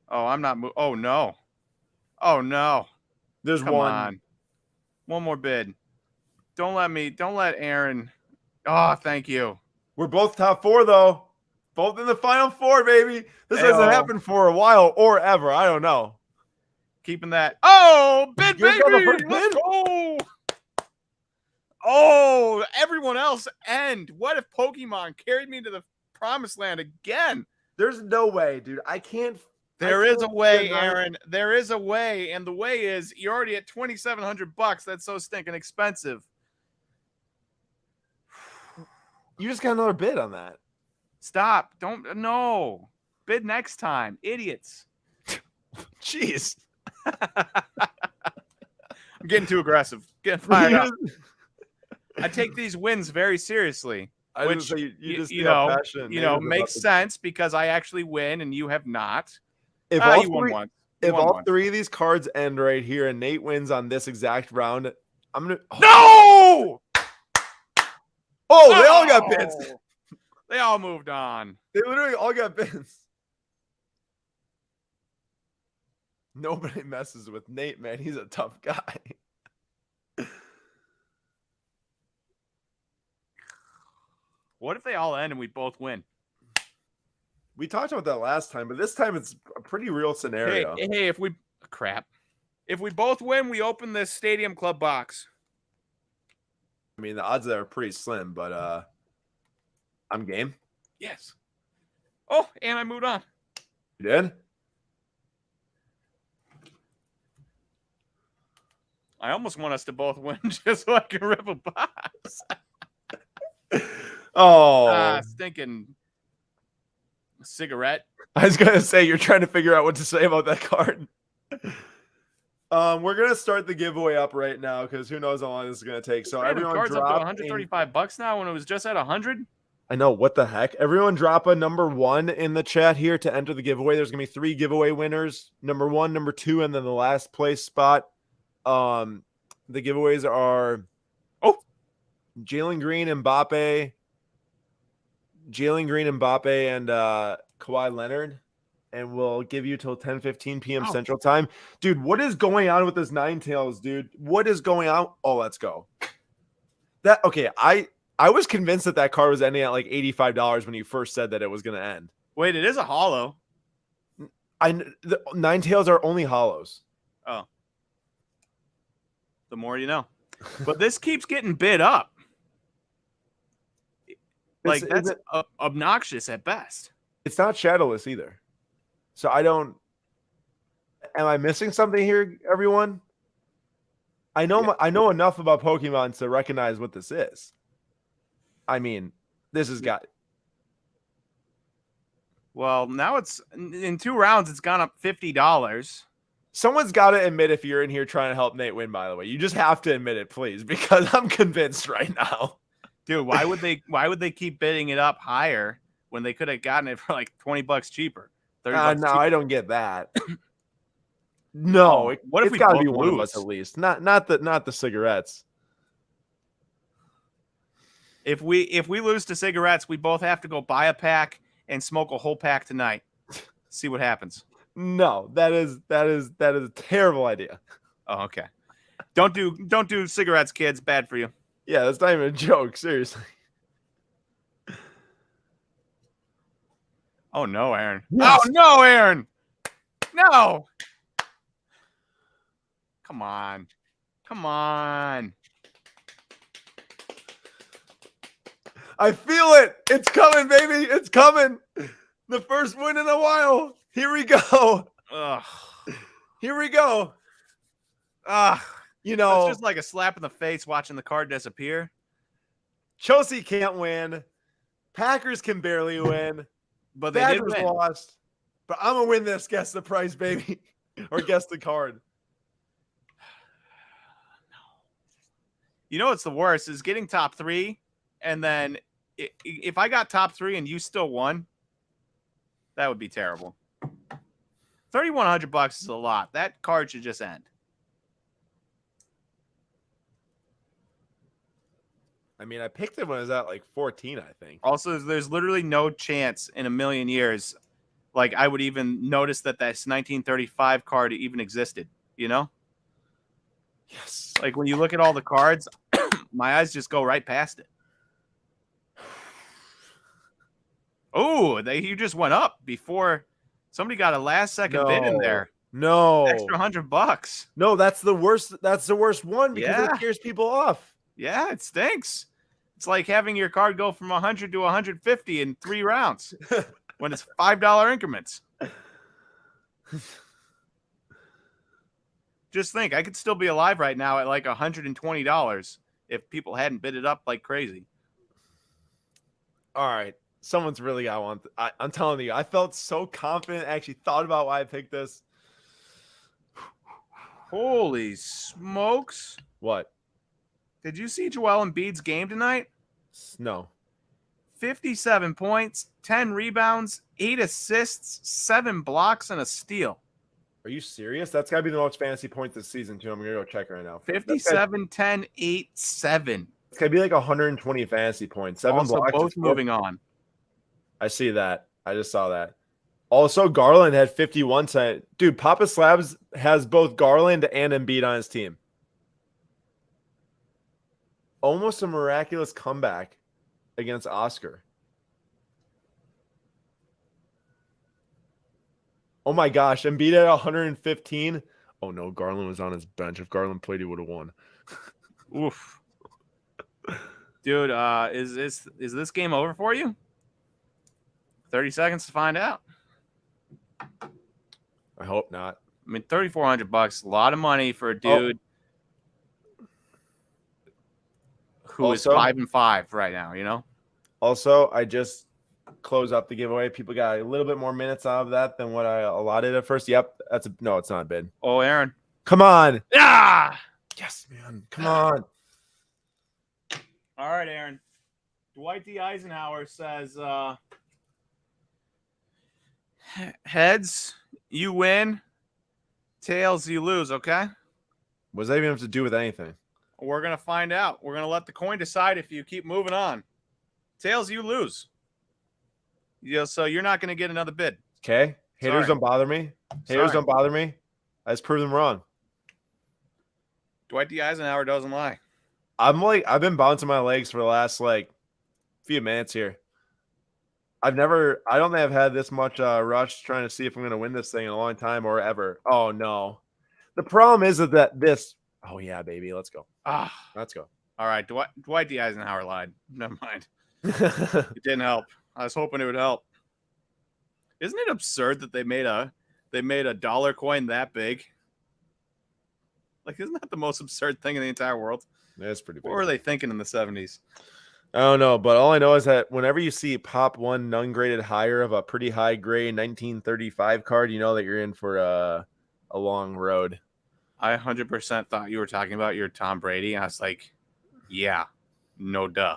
Speaker 2: Oh, I'm not. Oh no. Oh no.
Speaker 1: There's
Speaker 2: Come
Speaker 1: one.
Speaker 2: on. One more bid. Don't let Aaron. Oh, thank you.
Speaker 1: We're both top 4 though. Both in the final 4, baby. This hasn't happened for a while or ever. I don't know.
Speaker 2: Keeping that. Oh, bid, baby.
Speaker 1: Let's
Speaker 2: go. Oh, everyone else end. What if Pokemon carried me to the promised land again?
Speaker 1: There's no way, dude. I can't.
Speaker 2: There is a way, Aaron. There is a way, and the way is you're already at $2,700. That's so stinking expensive.
Speaker 1: You just got another bid on that.
Speaker 2: Stop. Don't. No. Bid next time. Idiots.
Speaker 1: Jeez.
Speaker 2: I'm getting too aggressive. Getting fired up. I take these wins very seriously. Which, makes sense because I actually win and you have not.
Speaker 1: If all three of these cards end right here and Nate wins on this exact round, I'm going to.
Speaker 2: No!
Speaker 1: Oh, they all got bids.
Speaker 2: They all moved on.
Speaker 1: They literally all got bids. Nobody messes with Nate, man. He's a tough guy.
Speaker 2: What if they all end and we both win?
Speaker 1: We talked about that last time, but this time it's a pretty real scenario.
Speaker 2: Hey, if we both win, we open this Stadium Club box.
Speaker 1: I mean, the odds there are pretty slim, but I'm game.
Speaker 2: Yes. Oh, and I moved on.
Speaker 1: You did?
Speaker 2: I almost want us to both win just so I can rip a box.
Speaker 1: Oh.
Speaker 2: Stinking cigarette.
Speaker 1: I was gonna say you're trying to figure out what to say about that card. We're gonna start the giveaway up right now because who knows how long this is gonna take. So everyone
Speaker 2: cards
Speaker 1: drop
Speaker 2: up to $135 now when it was just at 100.
Speaker 1: I know, what the heck. Everyone drop a number 1 in the chat here to enter the giveaway. There's gonna be 3 giveaway winners: number 1, number 2, and then the last place spot. The giveaways are Jalen Green, Mbappe, Jalen Green, Mbappe, and Kawhi Leonard, and we'll give you till 10:15 p.m. Central Time. Dude, what is going on with this Nine Tails, dude? What is going on? Oh, let's go. Okay, I was convinced that card was ending at like $85 when you first said that it was going to end.
Speaker 2: Wait, it is a hollow.
Speaker 1: The Nine Tails are only hollows.
Speaker 2: Oh. The more you know. But this keeps getting bid up. Like, that's obnoxious at best.
Speaker 1: It's not shadowless either. So I don't. Am I missing something here, everyone? I know enough about Pokemon to recognize what this is. I mean, this has got.
Speaker 2: Well, now it's in 2 rounds. It's gone up $50.
Speaker 1: Someone's got to admit if you're in here trying to help Nate win. By the way, you just have to admit it, please, because I'm convinced right now.
Speaker 2: Dude, why would they keep bidding it up higher when they could have gotten it for like $20 cheaper? $30
Speaker 1: no,
Speaker 2: cheaper?
Speaker 1: I don't get that. No,
Speaker 2: what if
Speaker 1: it's
Speaker 2: we
Speaker 1: got to
Speaker 2: both
Speaker 1: be one of
Speaker 2: lose?
Speaker 1: us at least. Not the cigarettes.
Speaker 2: If we lose to cigarettes, we both have to go buy a pack and smoke a whole pack tonight. See what happens.
Speaker 1: No, that is a terrible idea.
Speaker 2: Oh, okay. Don't do cigarettes, kids. Bad for you.
Speaker 1: Yeah, that's not even a joke. Seriously.
Speaker 2: Oh no, Aaron.
Speaker 1: Yes.
Speaker 2: Oh no, Aaron. No. Come on. Come on.
Speaker 1: I feel it. It's coming, baby. It's coming. The first win in a while. Here we go.
Speaker 2: Ugh.
Speaker 1: Here we go.
Speaker 2: Ugh.
Speaker 1: You know,
Speaker 2: it's just like a slap in the face watching the card disappear.
Speaker 1: Chelsea can't win. Packers can barely win.
Speaker 2: But they did win.
Speaker 1: Lost. But I'm going to win this. Guess the price, baby. Or guess the card.
Speaker 2: You know what's the worst is getting top 3, and then if I got top 3 and you still won, that would be terrible. $3,100 is a lot. That card should just end.
Speaker 1: I mean, I picked it when it was at like 14, I think.
Speaker 2: Also, there's literally no chance in a million years, like, I would even notice that 1935 card even existed, you know?
Speaker 1: Yes.
Speaker 2: Like, when you look at all the cards, my eyes just go right past it. Oh, you just went up before somebody got a last-second bid in there.
Speaker 1: No.
Speaker 2: Extra $100.
Speaker 1: No, that's the worst. That's the worst one because it scares people off.
Speaker 2: Yeah, it stinks. It's like having your card go from 100 to 150 in 3 rounds when it's $5 increments. Just think, I could still be alive right now at like $120 if people hadn't bid it up like crazy.
Speaker 1: All right. Someone's really got one. I'm telling you, I felt so confident. I actually thought about why I picked this.
Speaker 2: Holy smokes.
Speaker 1: What?
Speaker 2: Did you see Joel Embiid's game tonight?
Speaker 1: No.
Speaker 2: 57 points, 10 rebounds, 8 assists, 7 blocks, and a steal.
Speaker 1: Are you serious? That's got to be the most fantasy points this season, too. I'm going to go check right now.
Speaker 2: 57, 10, 8, 7.
Speaker 1: It's going to be like 120 fantasy points. 7
Speaker 2: also,
Speaker 1: blocks.
Speaker 2: Both moving on.
Speaker 1: I see that. I just saw that. Also, Garland had 51 tonight. Dude, Papa Slabs has both Garland and Embiid on his team. Almost a miraculous comeback against Oscar. Oh my gosh, Embiid at 115. Oh no, Garland was on his bench. If Garland played, he would have won.
Speaker 2: Oof. Dude, is this game over for you? 30 seconds to find out.
Speaker 1: I hope not.
Speaker 2: I mean, $3,400, a lot of money for a dude who is 5-5 right now, you know?
Speaker 1: Also, I just closed up the giveaway. People got a little bit more minutes out of that than what I allotted at first. Yep, no, it's not a bid.
Speaker 2: Oh, Aaron.
Speaker 1: Come on.
Speaker 2: Yeah.
Speaker 1: Yes, man. Come on.
Speaker 2: All right, Aaron. Dwight D. Eisenhower says, heads, you win. Tails, you lose, okay?
Speaker 1: What does that even have to do with anything?
Speaker 2: We're going to find out. We're going to let the coin decide if you keep moving on. Tails, you lose. So you're not going to get another bid.
Speaker 1: Okay. Haters
Speaker 2: Sorry.
Speaker 1: don't bother me. Haters
Speaker 2: Sorry.
Speaker 1: don't bother me. I just prove them wrong.
Speaker 2: Dwight D. Eisenhower doesn't lie.
Speaker 1: I've been bouncing my legs for the last few minutes here. I don't think I've had this much rush trying to see if I'm going to win this thing in a long time or ever. Oh no. The problem is that this, oh yeah, baby, let's go. Let's go.
Speaker 2: All right. Dwight D. Eisenhower lied. Never mind. It didn't help. I was hoping it would help. Isn't it absurd that they made a dollar coin that big? Like, isn't that the most absurd thing in the entire world?
Speaker 1: That's pretty big.
Speaker 2: What were they thinking in the 70s?
Speaker 1: I don't know, but all I know is that whenever you see pop one non-graded higher of a pretty high grade 1935 card, you know that you're in for a long road.
Speaker 2: I 100% thought you were talking about your Tom Brady. I was like, yeah, no duh.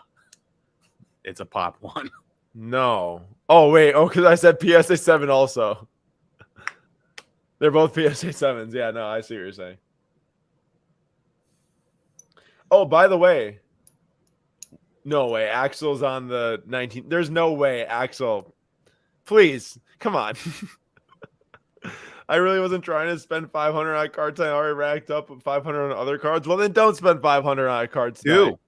Speaker 2: It's a pop one.
Speaker 1: No. Oh, wait. Oh, because I said PSA 7 also. They're both PSA 7s. Yeah, no, I see what you're saying. Oh, by the way. No way. Axel's on the 19. There's no way, Axel. Please. Come on. I really wasn't trying to spend 500 on cards. I already racked up 500 on other cards. Well, then don't spend 500 on cards.
Speaker 2: Do.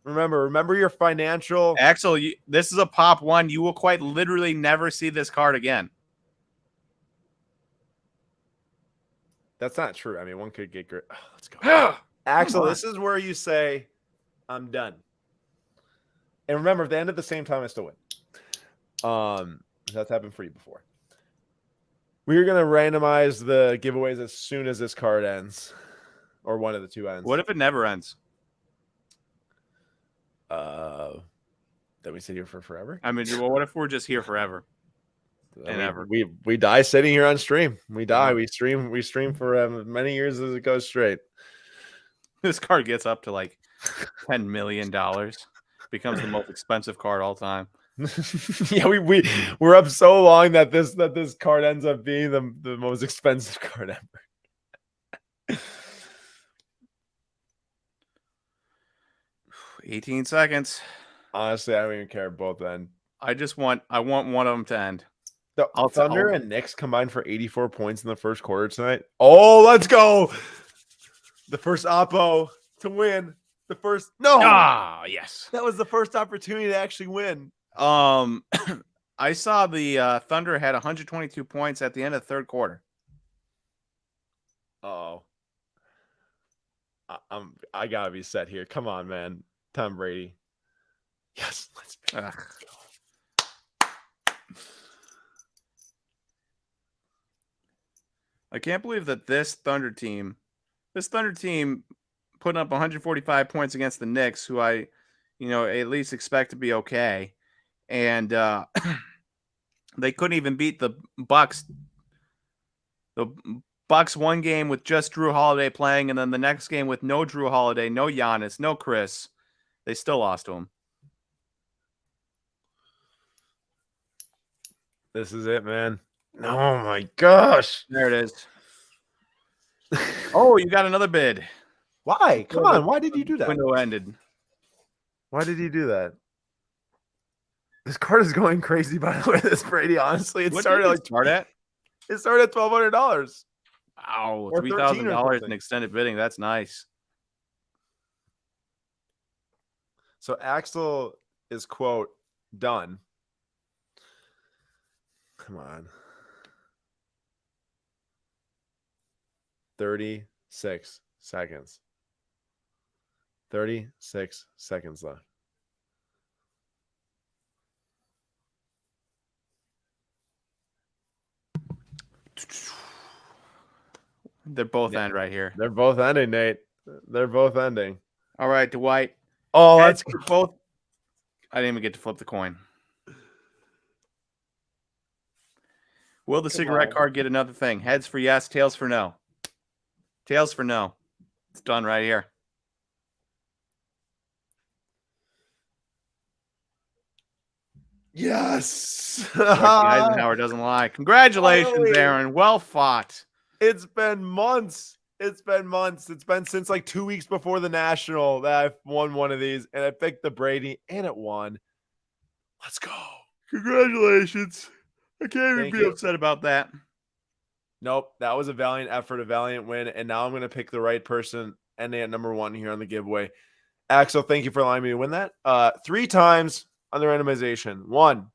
Speaker 1: Remember your financial.
Speaker 2: Axel, this is a pop one. You will quite literally never see this card again.
Speaker 1: That's not true. I mean, one could get great. Oh, let's go. Axel, this is where you say, I'm done. And remember, if they end at the same time, I still win. That's happened for you before. We're going to randomize the giveaways as soon as this card ends. Or one of the two ends.
Speaker 2: What if it never ends?
Speaker 1: That we sit here for forever?
Speaker 2: I mean, well, what if we're just here forever? And ever.
Speaker 1: We die sitting here on stream. We die. We stream for as many years as it goes straight.
Speaker 2: This card gets up to like $10 million. Becomes the most expensive card all time.
Speaker 1: Yeah, we're up so long that this card ends up being the most expensive card ever.
Speaker 2: 18 seconds.
Speaker 1: Honestly, I don't even care both end.
Speaker 2: I want one of them to end.
Speaker 1: The Thunder and Knicks combined for 84 points in the first quarter tonight. Oh, let's go. The first Oppo to win. The first
Speaker 2: Yes.
Speaker 1: That was the first opportunity to actually win.
Speaker 2: I saw the Thunder had 122 points at the end of the third quarter.
Speaker 1: Oh. I gotta be set here. Come on, man. Tom Brady. Yes, let's go.
Speaker 2: I can't believe that this Thunder team putting up 145 points against the Knicks, who I, at least expect to be okay. And they couldn't even beat the Bucks. The Bucks one game with just Drew Holiday playing, and then the next game with no Drew Holiday, no Giannis, no Chris. They still lost to him.
Speaker 1: This is it, man. Oh my gosh.
Speaker 2: There it is. Oh, you got another bid.
Speaker 1: Why? Come on. Why did you do that?
Speaker 2: Window ended.
Speaker 1: Why did you do that? This card is going crazy, by the way. This Brady, honestly, it started at $1,200.
Speaker 2: Wow,
Speaker 1: Or
Speaker 2: $3,000 in extended bidding. That's nice.
Speaker 1: So Axel is quote done. Come on. 36 seconds. 36 seconds left.
Speaker 2: They're both end right here.
Speaker 1: They're both ending, Nate. They're both ending.
Speaker 2: All right, Dwight.
Speaker 1: Oh, that's
Speaker 2: both. I didn't even get to flip the coin. Will the cigarette card get another thing? Heads for yes, tails for no. Tails for no. It's done right here.
Speaker 1: yes.
Speaker 2: Eisenhower doesn't lie. Congratulations,
Speaker 1: Finally.
Speaker 2: Aaron. Well fought.
Speaker 1: It's been months. It's been since like 2 weeks before the National that I've won one of these, and I picked the Brady, and it won. Let's go.
Speaker 2: Congratulations. I can't even
Speaker 1: Thank
Speaker 2: be
Speaker 1: you.
Speaker 2: upset about that.
Speaker 1: Nope, that was a valiant effort, a valiant win, and now I'm going to pick the right person ending at number 1 here on the giveaway. Axel, thank you for allowing me to win that. 3 times on the randomization. 1,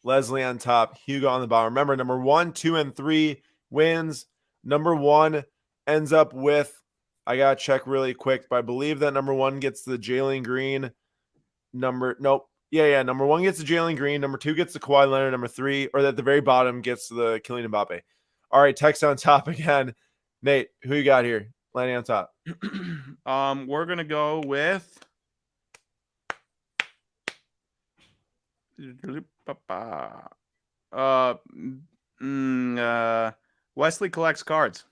Speaker 1: Leslie on top, Hugo on the bottom. Remember, number 1, 2, and 3 wins. Number 1 ends up with, I got to check really quick, but I believe that number 1 gets the Jalen Green. Number 1 gets the Jalen Green. Number 2 gets the Kawhi Leonard. Number 3, or at the very bottom, gets the Kylian Mbappe. All right, text on top again. Nate, who you got here? Landing on top.
Speaker 2: We're gonna go with Wesley collects cards.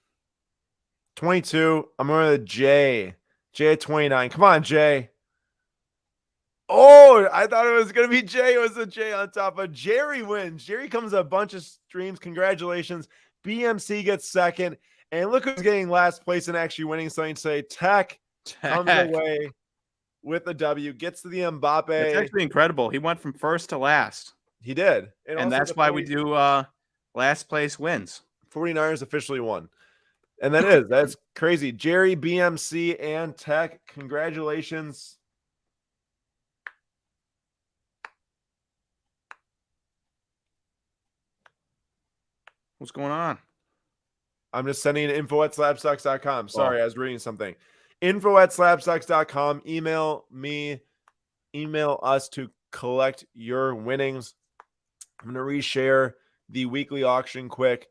Speaker 1: 22. I'm going to Jay. Jay at 29. Come on, Jay. Oh, I thought it was going to be Jay. It was a Jay on top. But Jerry wins. Jerry comes a bunch of streams. Congratulations. BMC gets second. And look who's getting last place and actually winning something today. Tech comes away with the W. Gets to the Mbappe.
Speaker 2: It's actually incredible. He went from first to last.
Speaker 1: He did.
Speaker 2: And that's why we do last place wins.
Speaker 1: 49ers officially won. And that's crazy. Jerry, BMC, and Tech, congratulations.
Speaker 2: What's going on?
Speaker 1: I'm just sending info@SlabStox.com. Sorry, I was reading something. Info@SlabStox.com. Email me. Email us to collect your winnings. I'm going to reshare the weekly auction quick.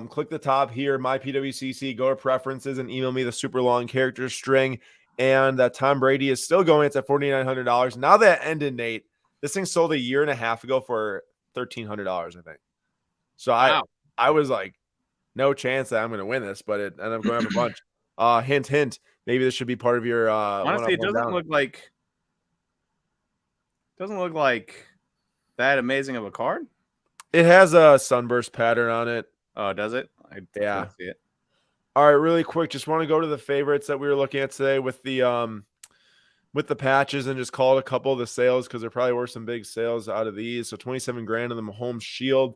Speaker 1: Click the top here, my PWCC, go to preferences and email me the super long character string. And that Tom Brady is still going. It's at $4,900. Now that ended, Nate, this thing sold a year and a half ago for $1,300, I think. So
Speaker 2: wow.
Speaker 1: I was like, no chance that I'm going to win this, but it ended up going up a bunch. Hint, hint. Maybe this should be part of your.
Speaker 2: Honestly, it doesn't look like that amazing of a card.
Speaker 1: It has a sunburst pattern on it.
Speaker 2: Oh, does it? I
Speaker 1: Yeah.
Speaker 2: see it.
Speaker 1: All right, really quick. Just want to go to the favorites that we were looking at today with the patches and just call it a couple of the sales because there probably were some big sales out of these. So 27 grand on the Mahomes Shield.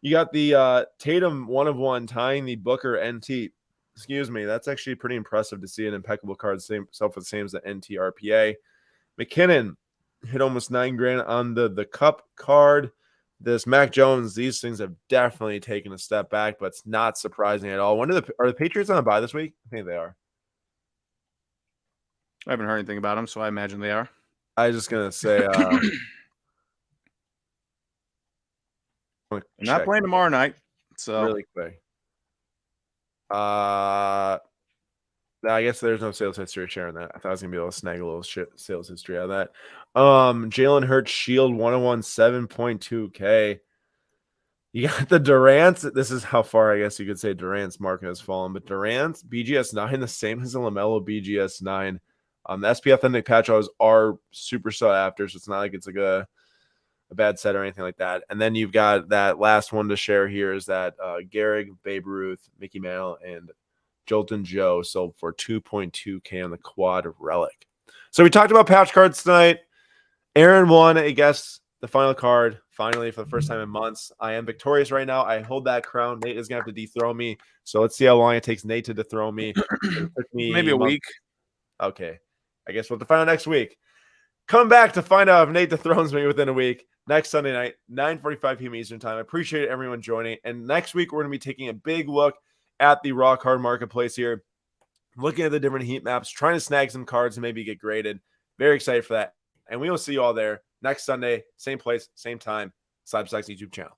Speaker 1: You got the Tatum 1/1 tying the Booker NT. Excuse me. That's actually pretty impressive to see an impeccable card, same self the same as the NT RPA. McKinnon hit almost 9 grand on the Cup card. This Mac Jones, these things have definitely taken a step back, but it's not surprising at all. When are the Patriots on a bye this week? I think they are.
Speaker 2: I haven't heard anything about them, so I imagine they are.
Speaker 1: I was just gonna say
Speaker 2: I'm not playing tomorrow night. So
Speaker 1: really quick. I guess there's no sales history sharing that. I thought I was gonna be able to snag a little sales history out of that. Jalen Hurts Shield 101 7.2K. You got the Durant's. This is how far I guess you could say Durant's market has fallen, but Durant's BGS 9 the same as the LaMelo BGS 9. The SP Authentic patch are super sought after, so it's not like it's like a bad set or anything like that. And then you've got that last one to share here is that Gehrig, Babe Ruth, Mickey Mantle, and Jolton Joe sold for 2.2K on the quad relic. So we talked about patch cards tonight. Aaron won, I guess, the final card, finally, for the first time in months. I am victorious right now. I hold that crown. Nate is going to have to dethrone me. So let's see how long it takes Nate to dethrone me. It took me
Speaker 2: maybe a week.
Speaker 1: Okay. I guess we'll have to find out next week. Come back to find out if Nate dethrones me within a week. Next Sunday night, 9:45 p.m. Eastern time. I appreciate everyone joining. And next week, we're going to be taking a big look at the raw card marketplace here, looking at the different heat maps, trying to snag some cards and maybe get graded. Very excited for that. And we will see you all there next Sunday, same place, same time, SlabStox YouTube channel.